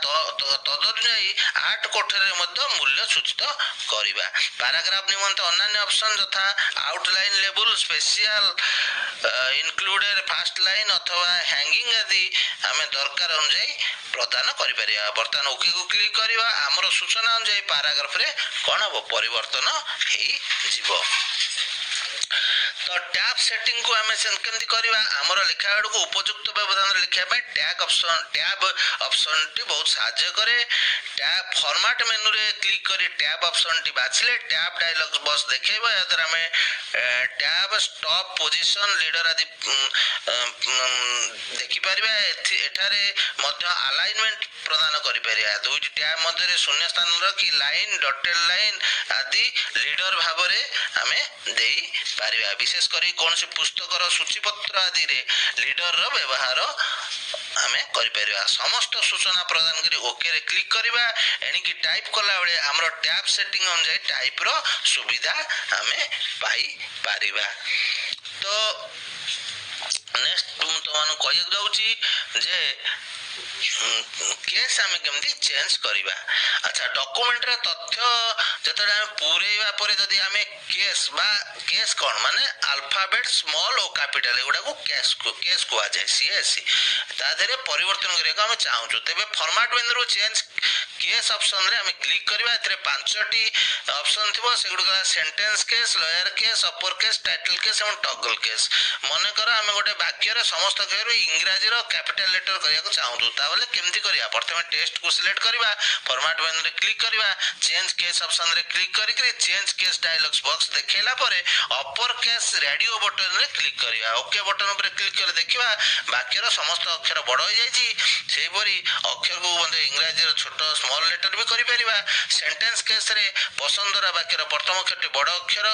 Speaker 2: ତଦନୁଯାୟୀ ଆର୍ଟ କୋଠରୀରେ ମଧ୍ୟ ମୂଲ୍ୟ ସୂଚିତ କରିବା। ପାରାଗ୍ରାଫ ନିମନ୍ତେ ଅନ୍ୟାନ୍ୟ ଅପସନ ଯଥା ଆଉଟଲାଇନ୍ ଲେବୁଲ, ସ୍ପେସିଆଲ ଇନକ୍ଲୁଡେଡ ଫାଷ୍ଟ ଲାଇନ୍ ଅଥବା ହ୍ୟାଙ୍ଗିଂ ଆଦି ଆମେ ଦରକାର ଅନୁଯାୟୀ ପ୍ରଦାନ କରିପାରିବା। ବର୍ତ୍ତମାନ ଓକେକୁ କ୍ଲିକ୍ କରିବା। ଆମର ସୂଚନା ଅନୁଯାୟୀ ପାରାଗ୍ରାଫରେ କ'ଣ ହେବ, ପରିବର୍ତ୍ତନ ହେଇଯିବ। ତ ଟ୍ୟାବ୍ ସେଟିଂକୁ ଆମେ କେମିତି କରିବା, ଆମର ଲେଖା ଆଡ଼କୁ ଉପଯୁକ୍ତ ବ୍ୟବଧାନରେ ଲେଖିବା ପାଇଁ ଟ୍ୟାବ୍ ଅପସନଟି ବହୁତ ସାହାଯ୍ୟ କରେ। ଟ୍ୟାବ୍ ଫର୍ମାଟ୍ ମେନୁରେ କ୍ଲିକ୍ କରି ଟ୍ୟାବ୍ ଅପସନଟି ବାଛିଲେ ଟ୍ୟାବ୍ ଡାୟଲଗ୍ ବକ୍ସ ଦେଖେଇବ। ଏହାଦ୍ୱାରା ଆମେ ଟ୍ୟାବ୍, ଷ୍ଟପ୍, ପୋଜିସନ୍, ଲିଡର ଆଦି ଦେଖିପାରିବା। ଏଠାରେ ମଧ୍ୟ ଆଲାଇନମେଣ୍ଟ ପ୍ରଦାନ କରିପାରିବା। ଦୁଇଟି ଟ୍ୟାବ୍ ମଧ୍ୟରେ ଶୂନ୍ୟ ସ୍ଥାନ ରଖି ଲାଇନ୍, ଡଟେଡ୍ ଲାଇନ୍ ଆଦି ଲିଡର ଭାବରେ ଆମେ ଦେଇପାରିବା। ବିଶେଷ କରି କୌଣସି ପୁସ୍ତକର ସୂଚୀପତ୍ର ଆଦିରେ ଲିଡରର ବ୍ୟବହାର ଆମେ କରିପାରିବା। ସମସ୍ତ ସୂଚନା ପ୍ରଦାନ କରି ଓକେରେ କ୍ଲିକ୍ କରିବା। ଏଣିକି ଟାଇପ୍ କଲାବେଳେ ଆମର ଟ୍ୟାବ୍ ସେଟିଂ ଅନୁଯାୟୀ ଟାଇପ୍ର ସୁବିଧା ଆମେ ପାଇପାରିବା। ତ ନେକ୍ସଟ ମୁଁ ତୁମମାନଙ୍କୁ କହିବାକୁ ଯାଉଛି ଯେ କେସ୍ ଆମେ କେମିତି ଚେଞ୍ଜ କରିବା। ଆଚ୍ଛା, ଡକୁମେଣ୍ଟର ତଥ୍ୟ ଯେତେବେଳେ ଆମେ ପୁରେଇବା ପରେ ଯଦି ଆମେ କେସ୍ କ'ଣ ମାନେ ଆଲଫାବେଟ୍ ସ୍ମଲ୍ ଓ କ୍ୟାପିଟାଲ ଏଗୁଡ଼ାକୁ କେସ୍ କୁହାଯାଏ, CSC, ତା ଦେହରେ ପରିବର୍ତ୍ତନ କରିବାକୁ ଆମେ ଚାହୁଁଛୁ, ତେବେ ଫର୍ମାଟ୍ ମେନୁରୁ ଚେଞ୍ଜ କେସ୍ ଅପସନରେ ଆମେ କ୍ଲିକ୍ କରିବା। ଏଥିରେ 5ଟି ଅପସନ୍ ଥିବ, ସେଗୁଡ଼ିକ ହେଲା ସେଣ୍ଟେନ୍ସ କେସ୍, ଲୟାର କେସ୍, ଅପର କେସ୍, ଟାଇଟଲ୍ କେସ୍ ଏବଂ ଟଗଲ କେସ୍। ମନେକର ଆମେ ଗୋଟେ ବାକ୍ୟରେ ସମସ୍ତ ଅକ୍ଷରରୁ ଇଂରାଜୀର କ୍ୟାପିଟାଲ ଲେଟର କରିବାକୁ ଚାହୁଁଛୁ, ତାହେଲେ କେମିତି କରିବା? ପ୍ରଥମେ ଟେକ୍ସଟକୁ ସିଲେକ୍ଟ କରିବା, ଫର୍ମାଟ୍ ମେନୁରେ କ୍ଲିକ୍ କରିବା, ଚେଞ୍ଜ କେସ୍ ଅପସନରେ କ୍ଲିକ୍ କରିକି ଚେଞ୍ଜ କେସ୍ ଡାୟଲଗ୍ସ ବକ୍ସ ଦେଖେଇଲା ପରେ ଅପର କେସ୍ ରେଡିଓ ବଟନରେ କ୍ଲିକ୍ କରିବା। ଓକେ ବଟନ ଉପରେ କ୍ଲିକ୍ କଲେ ଦେଖିବା ବାକ୍ୟର ସମସ୍ତ ଅକ୍ଷର ବଡ଼ ହୋଇଯାଇଛି। ସେହିପରି ଅକ୍ଷରକୁ ମଧ୍ୟ ଇଂରାଜୀର ଛୋଟ ସ୍ମଲ୍ ଲେଟର ବି କରିପାରିବା। ସେଣ୍ଟେନ୍ସ କେସ୍ରେ ପସନ୍ଦ ଦ୍ୱାରା ବାକ୍ୟର ପ୍ରଥମ ଅକ୍ଷରଟି ବଡ଼ ଅକ୍ଷର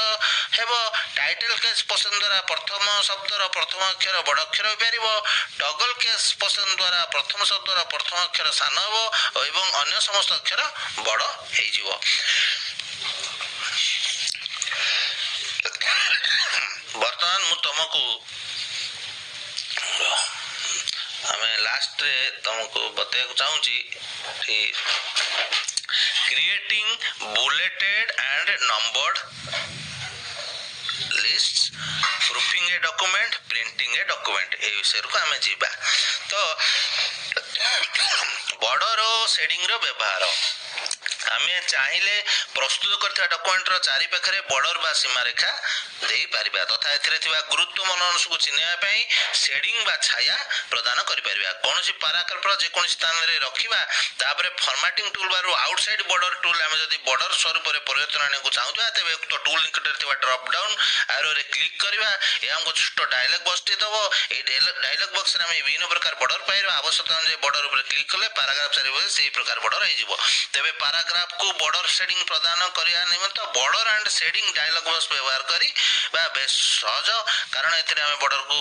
Speaker 2: ହେବ। ଟାଇଟଲ୍ କେସ୍ ପସନ୍ଦ ଦ୍ୱାରା ପ୍ରଥମ ଶବ୍ଦର ପ୍ରଥମ ଅକ୍ଷର ବଡ଼ ଅକ୍ଷର ହୋଇପାରିବ। ଟଗଲ କେସ୍ ପସନ୍ଦ ଦ୍ୱାରା ପ୍ରଥମ ଶବ୍ଦର ପ୍ରଥମ ଅକ୍ଷର ସାନ ହେବ ଏବଂ ଅନ୍ୟ ସମସ୍ତ ଅକ୍ଷର ବଡ଼ ହେଇଯିବ। ବର୍ତ୍ତମାନ ମୁଁ ତୁମକୁ ଆମେ ଲାଷ୍ଟରେ ତୁମକୁ ବତେଇବାକୁ ଚାହୁଁଛି creating bulleted and numbered list, proofing a document, printing a document, এই বিষয়କୁ ଆମେ ଯିବା। ତ ବର୍ଡର ଓ ସେଡିଂର ବ୍ୟବହାର ଆମେ ଚାହିଁଲେ ପ୍ରସ୍ତୁତ କରିଥିବା ଡକୁମେଣ୍ଟର ଚାରି ପାଖରେ ବର୍ଡର ବା ସୀମାରେଖା ଦେଇପାରିବା ତଥା ଏଥିରେ ଥିବା ଗୁରୁତ୍ୱ ମନୋଂଶକୁ ଚିହ୍ନିବା ପାଇଁ ସେଡିଂ ବା ଛାୟା ପ୍ରଦାନ କରିପାରିବା। କୌଣସି ପାରାଗ୍ରାଫର ଯେକୌଣସି ସ୍ଥାନରେ ରଖିବା, ତାପରେ ଫର୍ମାଟିଂ ଟୁଲ୍ ବାରରୁ ଆଉଟସାଇଡ୍ ବର୍ଡର ଟୁଲ୍ ଆମେ ଯଦି ବର୍ଡର ସ୍ୱରୂପରେ ପରିବର୍ତ୍ତନ ଆଣିବାକୁ ଚାହୁଁଥିବା ତେବେ ଉକ୍ତ ଟୁଲ୍ ନିକଟରେ ଥିବା ଡ୍ରପ୍ ଡାଉନ୍ ଆରୋରେ କ୍ଲିକ୍ କରିବା। ଏହା ଆମକୁ ଛୋଟ ଡାୟଲଗ୍ ବକ୍ସଟି ଦେବ। ଏହି ଡାୟଲଗ୍ ବକ୍ସରେ ଆମେ ବିଭିନ୍ନ ପ୍ରକାର ବର୍ଡର ପାଇବା। ଆବଶ୍ୟକତା ଅନୁଯାୟୀ ବର୍ଡର ଉପରେ କ୍ଲିକ୍ କଲେ ପାରାଗ୍ରାଫ ଚାରିପାଖରେ ସେହି ପ୍ରକାର ବର୍ଡର ହେଇଯିବ। ତେବେ ପାରାଗ୍ରାଫକୁ ବର୍ଡର ସେଡିଂ ପ୍ରଦାନ କରିବା ନିମନ୍ତେ border and shading dialog box ବ୍ୟବହାର କରି ବା ବେଶ ସହଜ, କାରଣ ଏଥିରେ ଆମେ ବର୍ଡରକୁ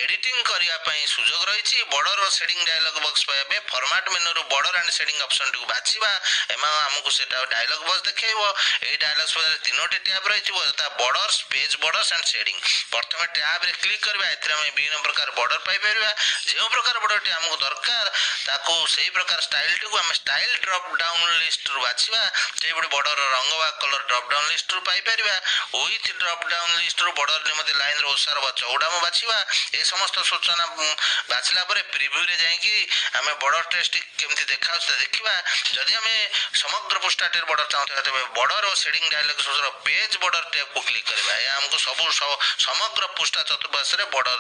Speaker 2: ଏଡିଟିଂ କରିବା ପାଇଁ ସୁଯୋଗ ରହିଛି। ବର୍ଡର ଓ शेडिंग डायलॉग बॉक्स पाइबे फॉर्मेट मेनू रो बॉर्डर एंड शेडिंग ऑप्शन को बाछिबा एमा हमकु सेटा डायलॉग बॉक्स देखेबो ए डायलॉग बॉक्स तीनोटी टैब रहिबो ता borders page borders and shading प्रथम टैब रे क्लिक करबा एथरे हम विभिन्न प्रकार बॉर्डर पाइ परबा जे प्रकार बॉर्डर टी हमकु दरकार ताको सही प्रकार स्टाइल टी को हम स्टाइल ड्रॉप डाउन लिस्ट रो बाछिबा जे बॉर्डर रंग बा कलर ड्रॉप डाउन लिस्ट रो पाइ परबा विथ ड्रॉप डाउन लिस्ट रो बॉर्डर निमते लाइन रो ओसार बा चौड़ा म बाछिबा ए समस्त सूचना बाछला परे प्रीव्यू रे जाई कि हमें बॉर्डर टेस्ट केमती देखा देखिबा जदि हमें समग्र पृष्ठा टेर बॉर्डर चाहते तबे बॉर्डर और शेडिंग डायलॉग बॉक्स रो पेज बॉर्डर टैब को क्लिक करबा या हमको सब समग्र पृष्ठा चतुर्पार्श्व रे बॉर्डर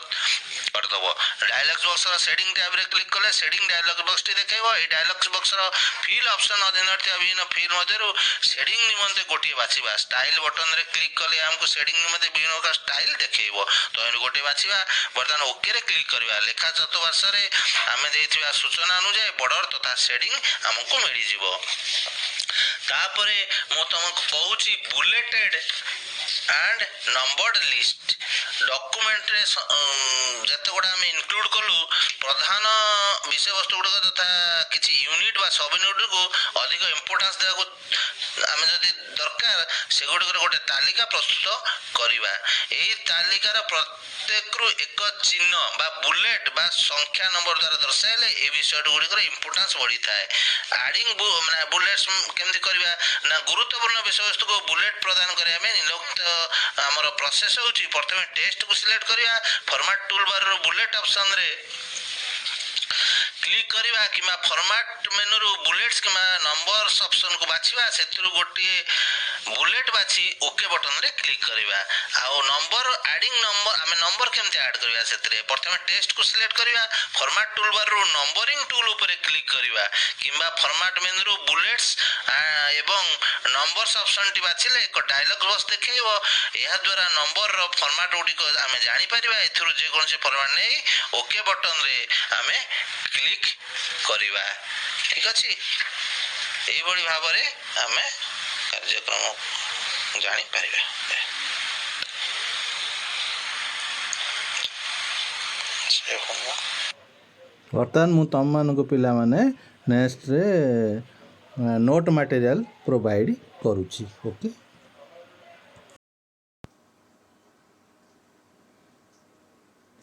Speaker 2: कर दबो डायलॉग बॉक्स रो शेडिंग टैब रे क्लिक करले शेडिंग डायलॉग बॉक्स टी देखेबो ए डायलॉग बॉक्स रो फिल ऑप्शन अधीन थे विभिन्न फिल मध्यरु शेडिंग निमंते गोटे बाछिबा स्टाइल बटन रे क्लिक करले हमको शेडिंग निमंते विभिन्न का स्टाइल देखेबो तो एनु गोटे बाछिबा बर्तमान ओके रे क्लिक करबा लेखा चतुर्पार्श्व रे हमें देथिबा सूचना अनुसार बॉर्डर तथा शेडिंग हमको मिली जिवो तापरे मो तुमको कहूची bulleted and numbered list document रे जते गुडा हम इंक्लूड कलु प्रधान विषय वस्तु गुडा तथा किछि यूनिट बा सब यूनिट को अधिक इंपोर्टेंस देगा को हम जदि दरकार से गुड गोटे तालिका प्रस्तुत करिबा एही तालिकार प्रत्येक रु एक चिन्ह बा बुलेट बा संख्या नंबर द्वारा दर्शाइले ए विषय गुडिकर इंपोर्टेंस बढ़ी थाए एडिंग माने बुलेट्स केमति करिबा ना गुरुत्वपूर्ण विषय वस्तु को बुलेट प्रदान करिया में निलुक्त हमर प्रोसेस होची प्रथमे टेक्स्ट को सिलेक्ट करिया फॉर्मेट टूल बार रो बुलेट ऑप्शन रे क्लिक करिबा किमा फॉर्मेट मेनू रो बुलेट्स किमा नंबर्स ऑप्शन को बाछिबा सेतरु गोटे बुलेट बाछि ओके बटन रे क्लिक करिबा आ नंबर एडिंग नंबर हमें नंबर केमते ऐड करिबा सेतरे प्रथमे टेक्स्ट को सिलेक्ट करिबा फॉर्मेट टूल बार रो नंबरिंग टूल ऊपर क्लिक करिबा किमा फॉर्मेट मेनू रो बुलेट्स एवं नंबर्स ऑप्शन टी बाछिले एक डायलॉग बॉक्स देखेबो एहा द्वारा नंबर रो फॉर्मेट ओडी को हमें जानि परिबा एथरु जे कोनसे फॉर्मेट नै ओके बटन रे हमें क्लिक करिबा ठीक अछि एई बडी भाबरे हमें कार्यक्रम जानि परिबा
Speaker 3: बर्तमान मु तुम मान पिला माने नेक्स्ट रे नोट मटेरियल प्रोवाइड करूची okay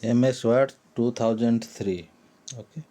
Speaker 3: MS Word 2003 okay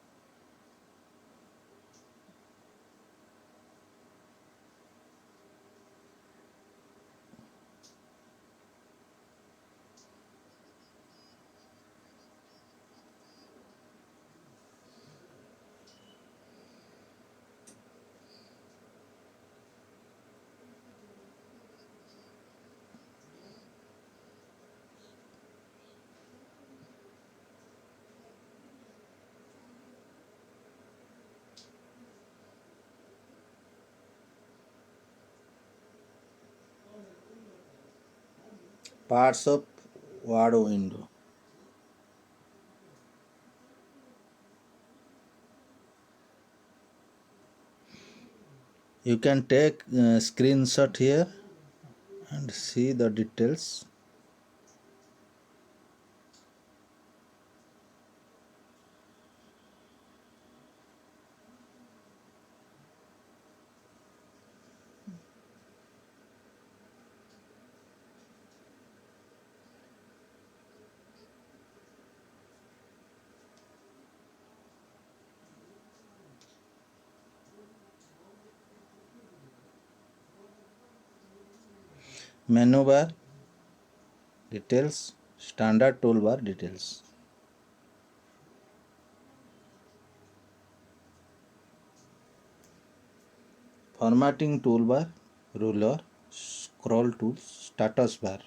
Speaker 3: parts of word window you can take screenshot here and see the details menu bar details standard toolbar details formatting toolbar ruler scroll tools status bar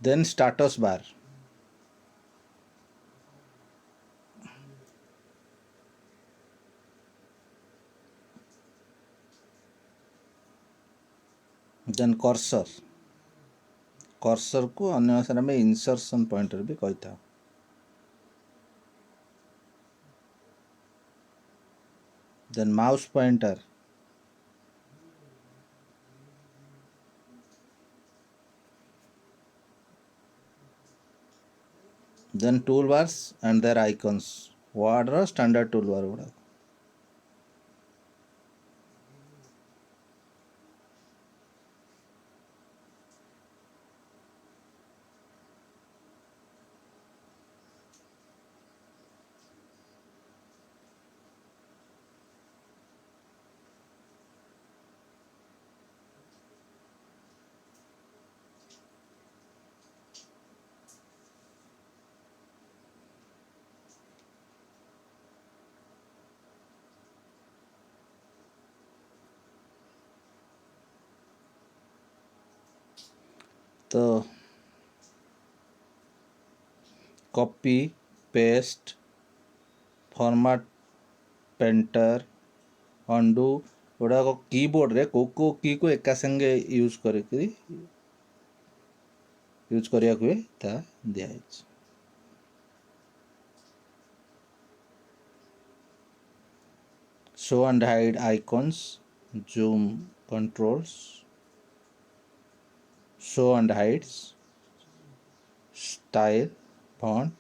Speaker 3: then status bar then cursor को अन्य भाषा में insertion pointer भी कहता then mouse pointer, then toolbars and their icons. What are standard toolbar गुड़ा? तो copy paste format painter undo गुड़ा keyboard रे को की को एका संगे यूज करके यूज करिया को ता दिया है। Show and hide icons, zoom controls, show and hides, style font,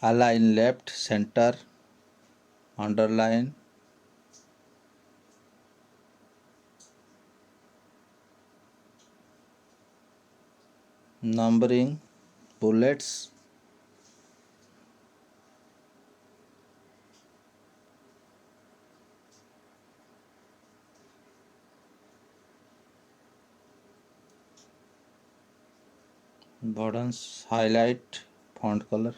Speaker 3: align left center, underline, numbering, bullets, buttons, highlight, font color,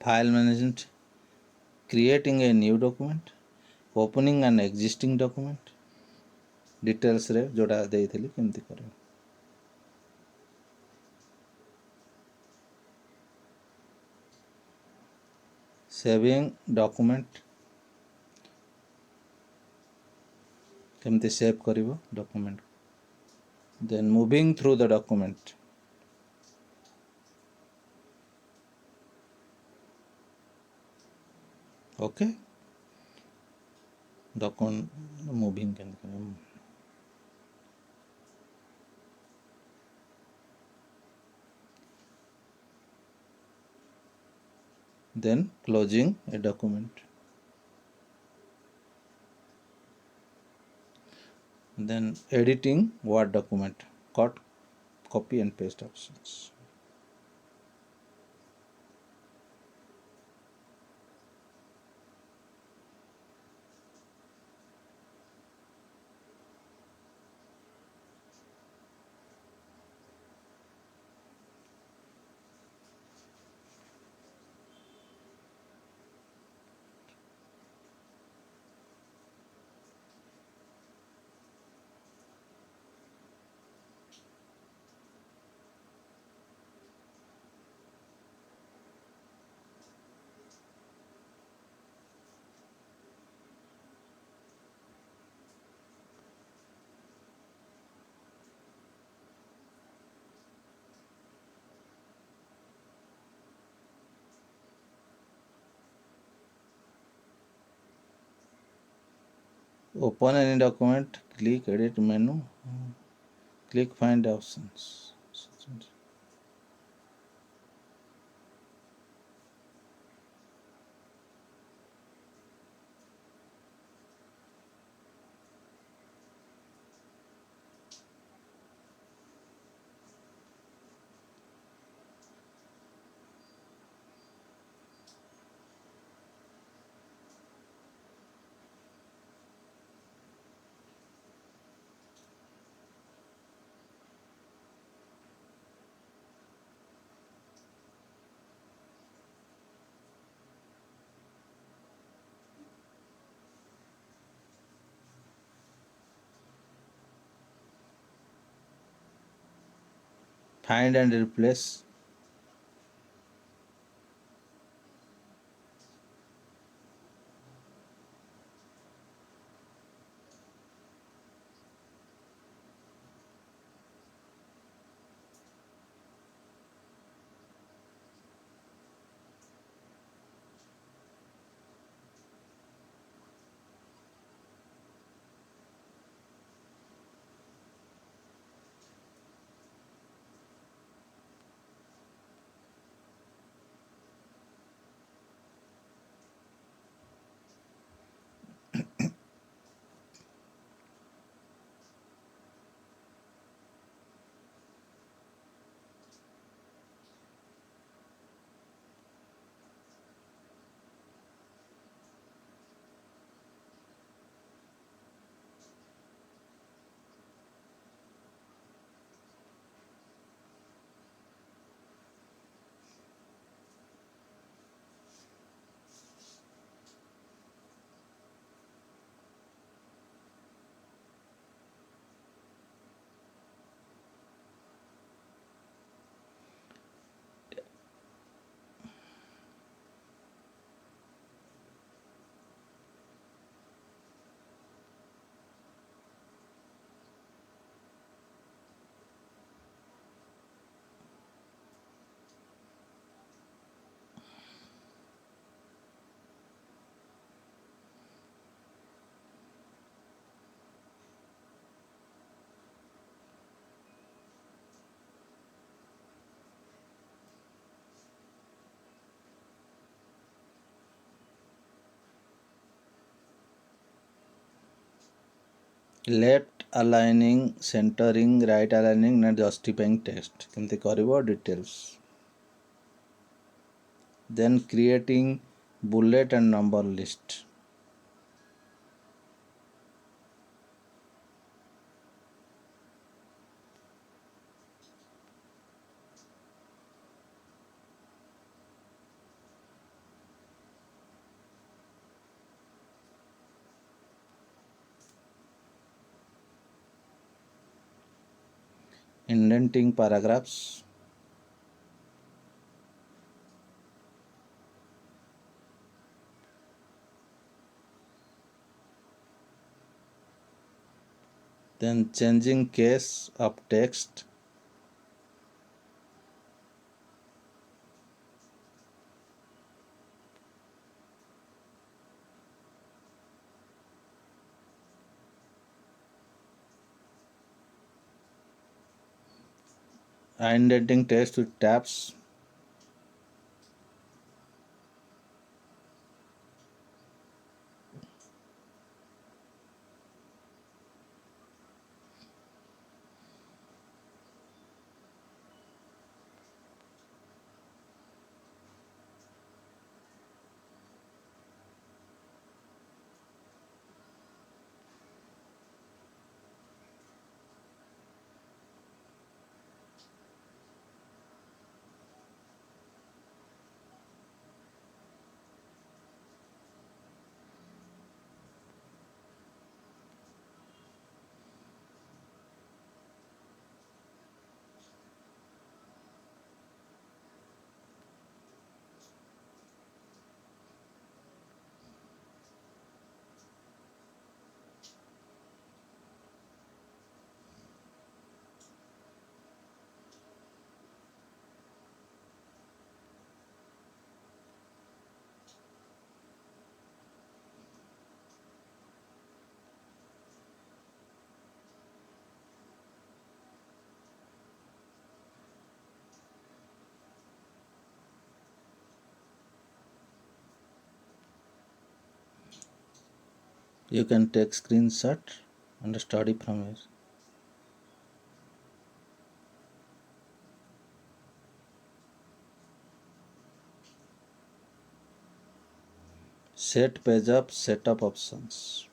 Speaker 3: file management, creating a new document, opening an existing document, details रे जोड़ा देइथिली केमती करे, saving document केमती save करिवो document, then moving through the document, okay, document moving केमती करे, then closing a document, then editing Word document, cut, copy and paste options. Open any document, click edit menu, click find options. find and replace. Left aligning, centering, right aligning and justifying text କେମିତି କରିବ details. Then creating bullet and number list. Indenting paragraphs. Then changing case of text. Indenting text with tabs. You can take screenshot and study from here. Set page up setup options.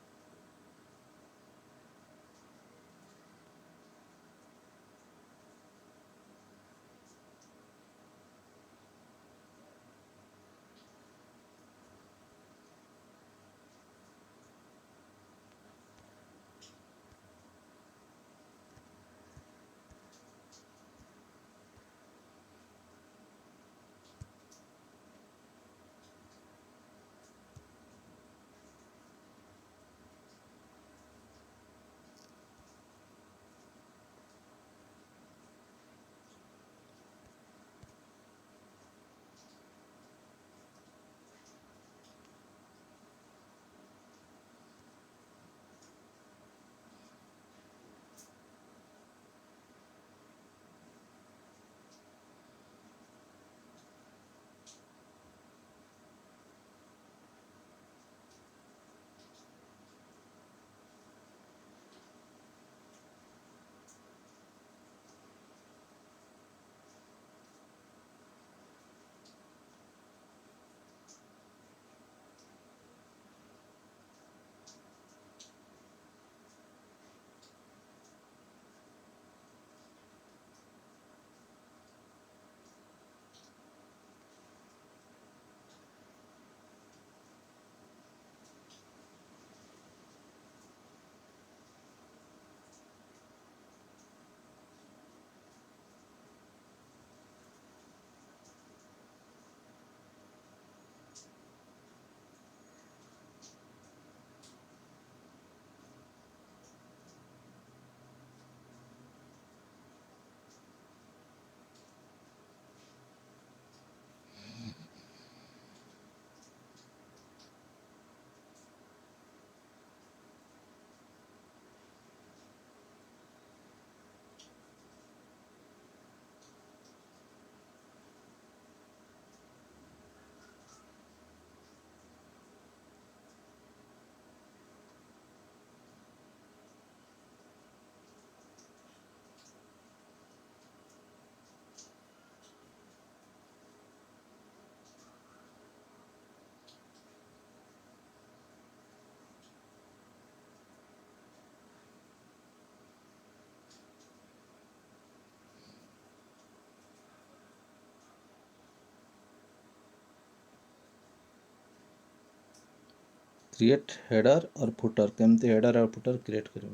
Speaker 3: Create header और footer केमती header और footer create कर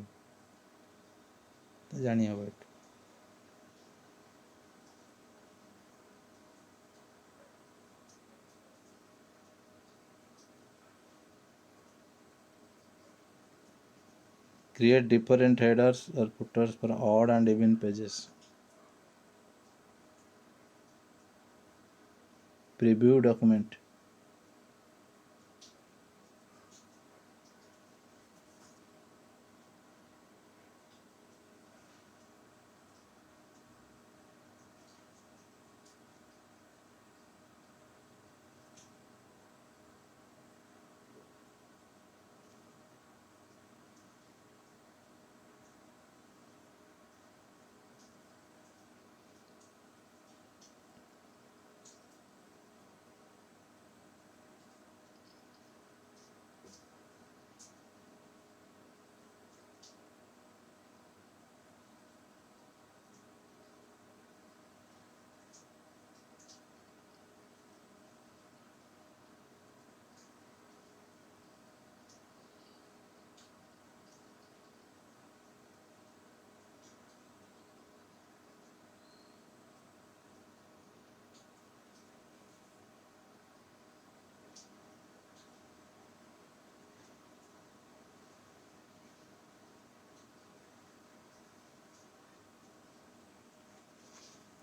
Speaker 3: जानी हब एट create different headers or footers for odd and even pages. Preview document.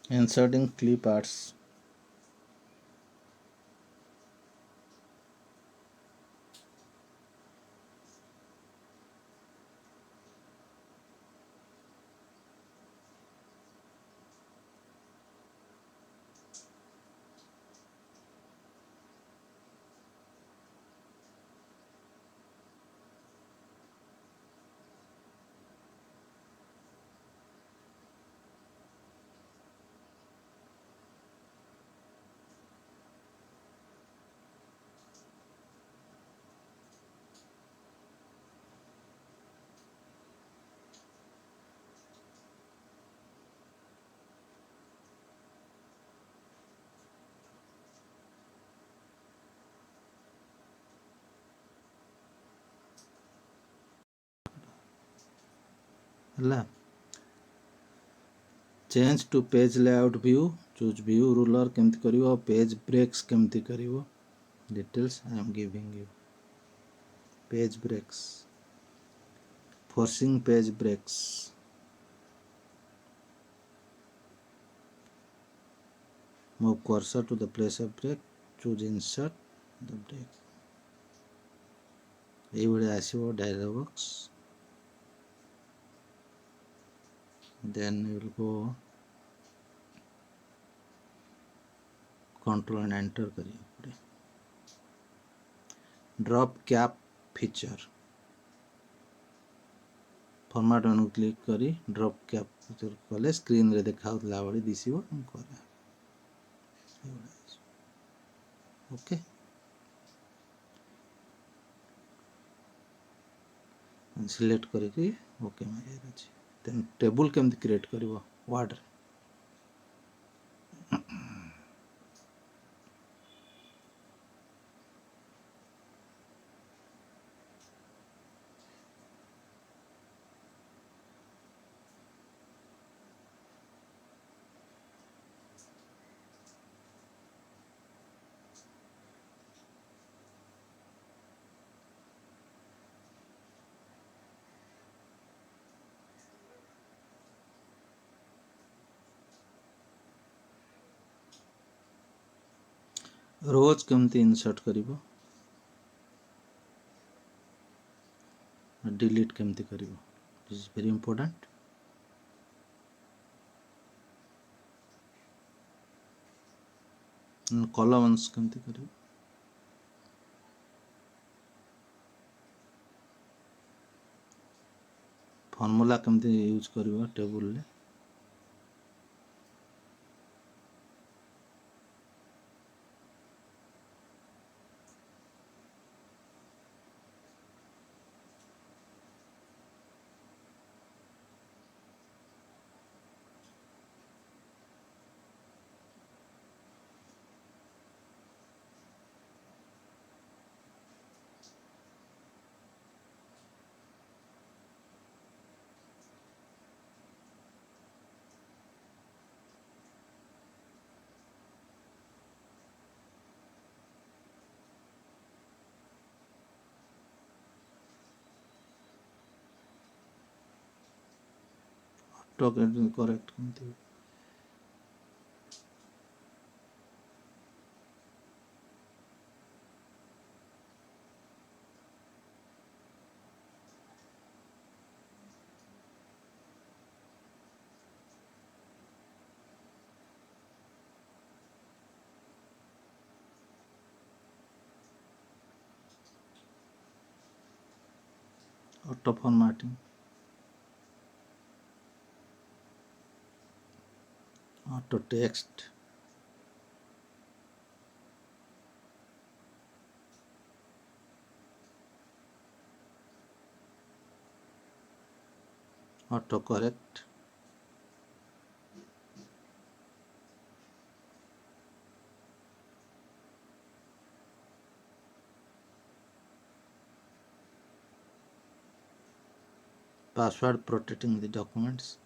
Speaker 3: Inserting clip arts. Change to page layout view choose view ruler केमती करिवो page breaks केमती करिवो details I am giving you page breaks forcing page breaks move cursor to the place of break choose insert the break এইভাবে আসিব dialog box then you will go control and enter करिए पड़े drop cap feature format menu click करी drop cap feature कले screen रे देखाउतला बडी दिसिबो हम करे ओके सिलेक्ट करके ओके मारिया अछि देन टेबल केमति क्रिएट करबो वर्ड रोज केमति इंसर्ट करिवो डिलीट केमति करिवो this is very important columns केमति करिवो फॉर्मूला केमति यूज करिवो टेबल ले ଅଟୋ କରେକ୍ଟ କେମିତି? Autoformatting, autotext, autocorrect, password protecting the documents,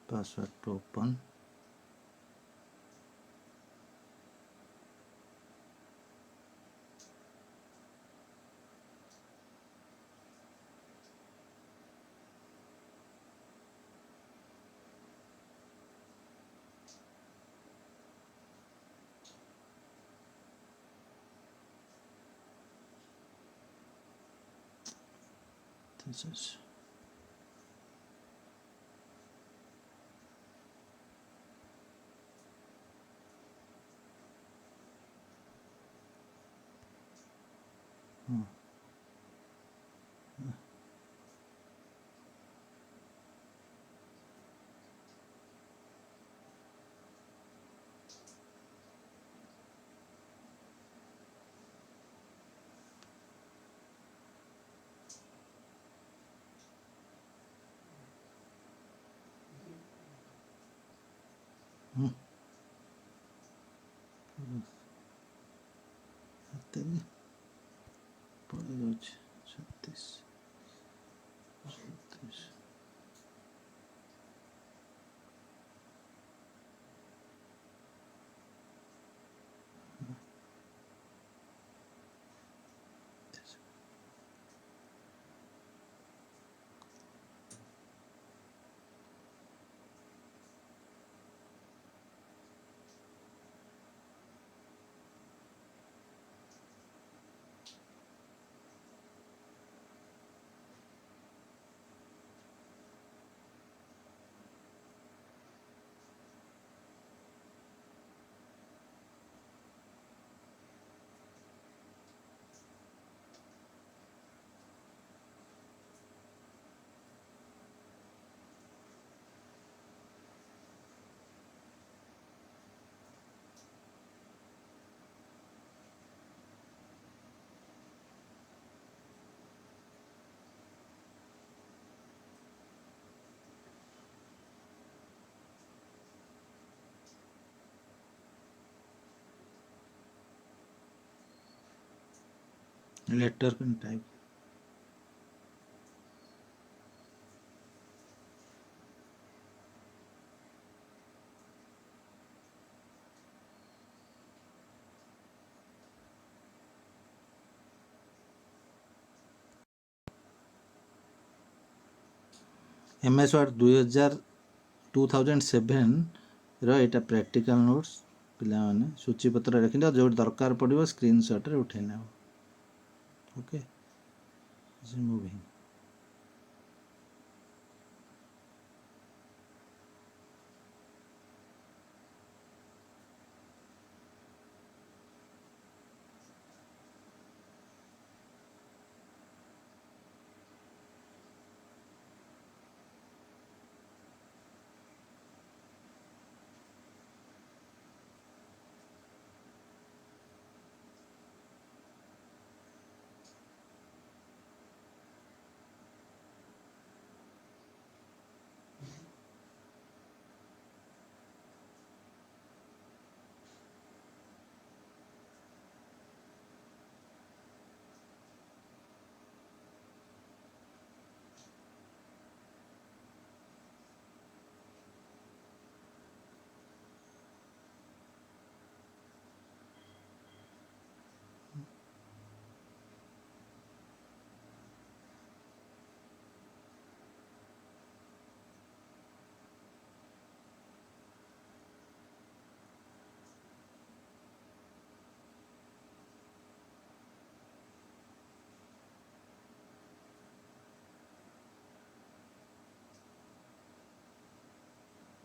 Speaker 3: password to open, this is ଏତିକି ପଡ଼ିଯାଉଛି 36 letter can type, MS Word 2007 ଏଇଟା ପ୍ରାକ୍ଟିକାଲ ନୋଟ୍ସ ପିଲାମାନେ ସୂଚୀପତ୍ର ରଖିଲେ ଯେଉଁଠି ଦରକାର ପଡ଼ିବ ସ୍କ୍ରିନଶଟ୍ରେ ଉଠାଇ ନେବ। Okay, moving.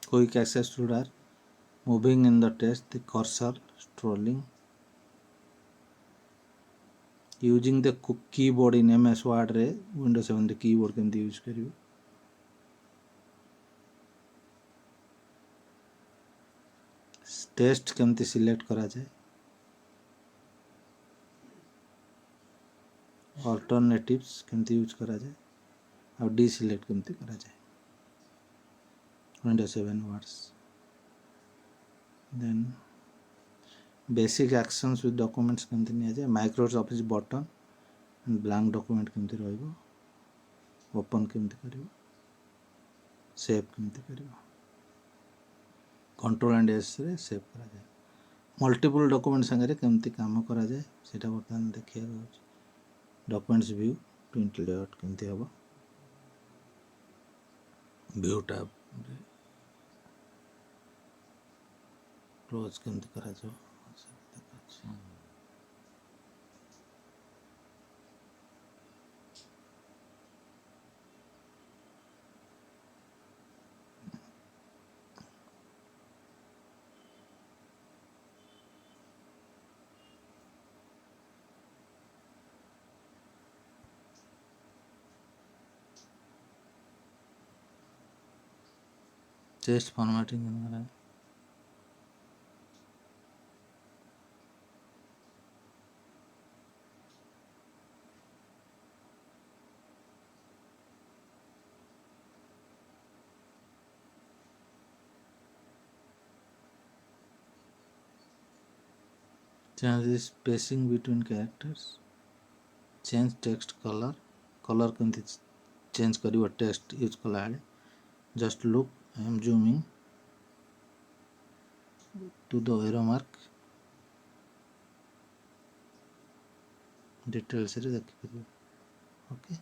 Speaker 3: Quick access to toolbar, moving in the text, the cursor, scrolling, using the keyboard in MS Word रे Windows 7 रे keyboard केमती यूज करियो, टेस्ट केमती सिलेक्ट करा जाए, अल्टरनेटिव्स केमती यूज करा जाए और डीसिलेक्ट केमती करा जाए Windows 7 words. Then basic actions with documents केमती निया जाए, Microsoft Office button and blank document केमती रहइबो, ओपन केमती करियो, सेव केमती करियो, कंट्रोल एंड एस रे सेव करा जाए, मल्टीपल डॉक्यूमेंट संगे केमती काम करा जाए सेटा बर्तमान देखिया जाउछ. डॉक्यूमेंट्स व्यू प्रिंट लेआउट केमती हबो, व्यू टैब रे क्लोज केमती करा जाओ सब देखाछ. टेस्ट फॉर्मेटिंग करा, change the spacing between characters, change text color, color केमती चेंज करियो टेक्स्ट यूज कला बेले, just look, I am zooming to the arrow mark, details रे देखि करियो. Okay,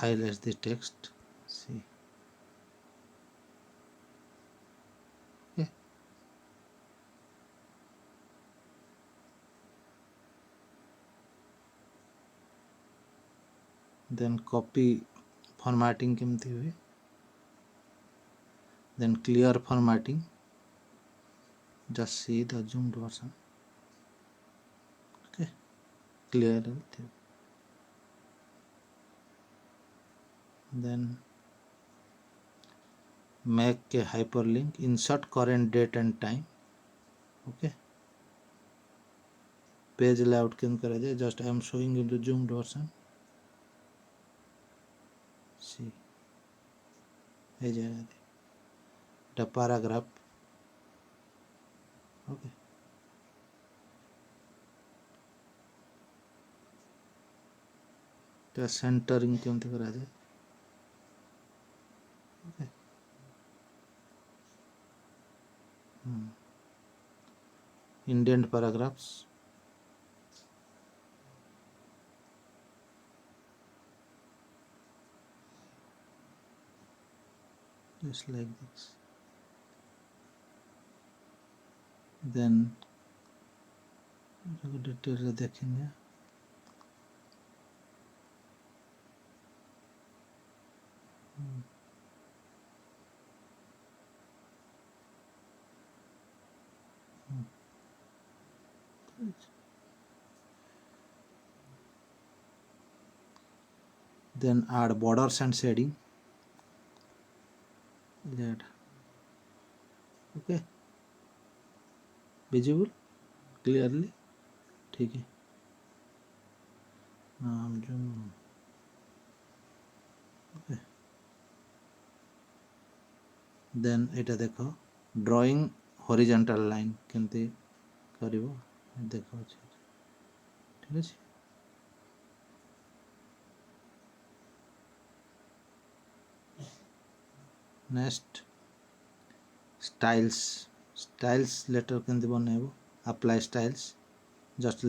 Speaker 3: highlight the text, see, okay, then copy formatting केमती हुए, then clear formatting, just see the zoomed version, okay, clear everything. Then make a hyperlink, insert current date and time, okay, page layout केम करा जाए, just I am showing you the zoomed version, see ये जाएगा paragraph, okay, तो centering केमती करा जाए, okay, indent paragraphs, just like this. Then detail देखेंगे, then add borders and shading, that okay, visible clearly, ठीक है. नाम जो okay. then एटा देखो ड्राइंग हॉरिजॉन्टल लाइन केमती करिवो देखो, ठीक है. नेक्स्ट स्टाइल्स लेटर केमती बनइबो, apply styles, just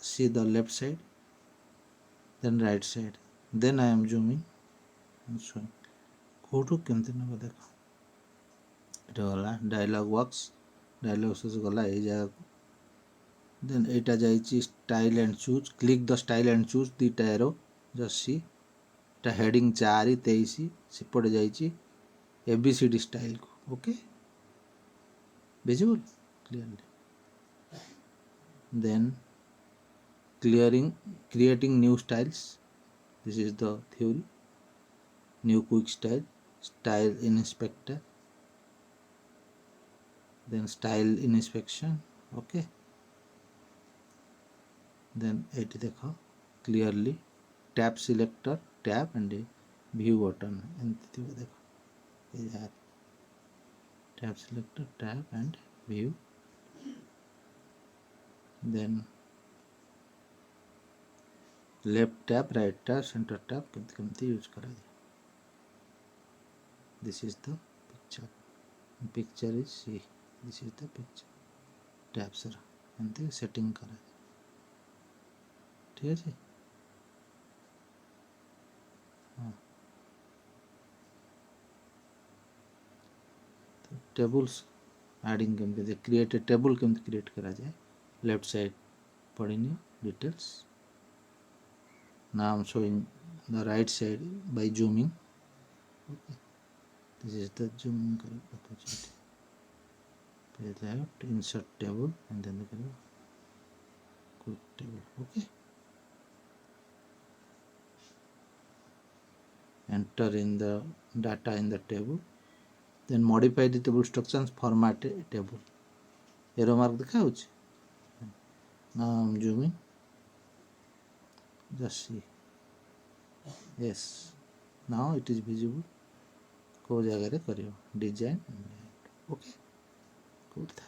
Speaker 3: see the left side then right side, then I am zooming and showing कोठो केमती नबो देखो, एटा गला डायलॉग बॉक्स, डायलॉग से गला ए जगह को, देन एटा जाइछि style and choose, click the style and choose the arrow, just see टा हेडिंग 4-23 सेपटे जाइए ABCD स्टाइल को okay visible clearly then creating new styles. This is the theory. New quick style inspector, then style inspection. Okay, then it देखो clearly tab selector tab and view button एमती देखो ये यार tab selector tab and view, then left tab right tab center tab केमती use करा दिया. This is the picture is see, this is the picture tab sir एमती setting करा ठीक है. हाँ तो टेबल्स एडिंग केमती क्रिएट ए टेबल केमती क्रिएट करा जाए. लेफ्ट साइड पढ़नी details. Now I'm showing the right side by zooming. Okay. This is the zooming opportunity. Page left, insert table, and then the quick table. Okay. Enter in the data in the table. Then modify the table structure and format a table. Arrow mark दिखाऊँ. Now I'm zooming. Just see. Yes. Now it is visible. को जगह करियो design okay good था.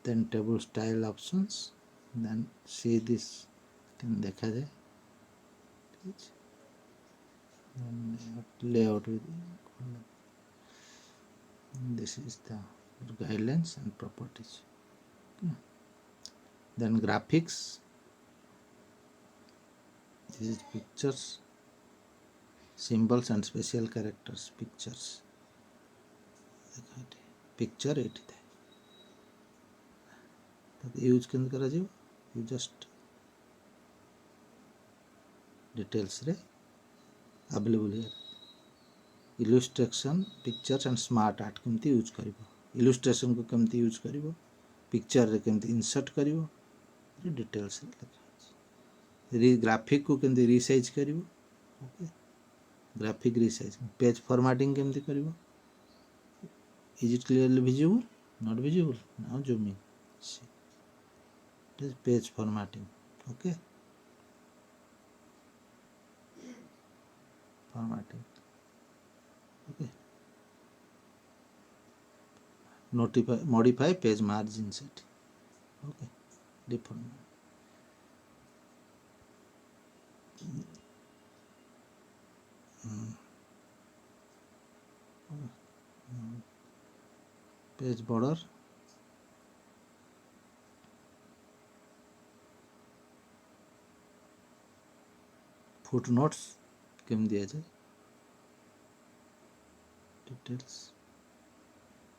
Speaker 3: Then table style options then see this can देखा जाए ठीक है. Layout this is the guidelines and properties. Then graphics. This is pictures, symbols and special characters. Pictures. Picture it. Use केंद्र करा जाओ. You just details रे available here. Illustration, pictures and smart art केमती use करिवो. Illustration को केमती use करिवो. Picture रे केमती insert करिवो. डिटेल्स रे ग्राफिक को केमती रिसाइज करिवो. Okay graphic resize. Page formatting केमती करिवो. Is it clearly visible not visible. Now zooming see it is page formatting. Okay formatting. Okay notify modify page margin set. Okay default page border. Footnotes केम दिया जाए. Details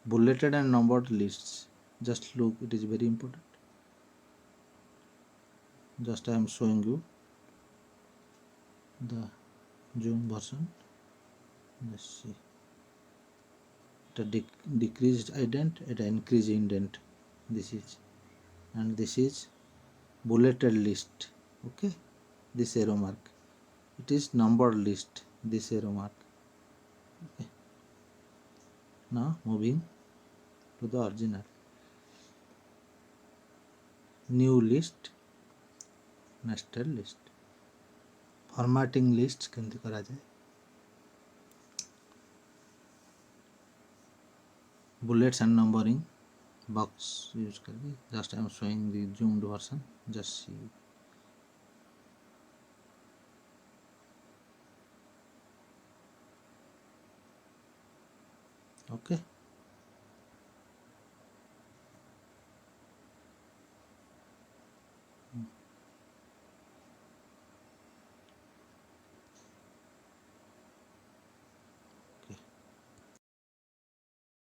Speaker 3: bulleted and numbered lists. Just look, it is very important. Just I am showing you the zoom version. Let's see. The decreased indent and increased indent. This is, and this is bulleted list. Okay, this arrow mark. It is numbered list. This arrow mark. Okay. Now moving to the original. New list, nested list. Formatting lists केमती करा जाए. Bullets and numbering box use करके. Just I am showing the zoomed version. Just see. Okay.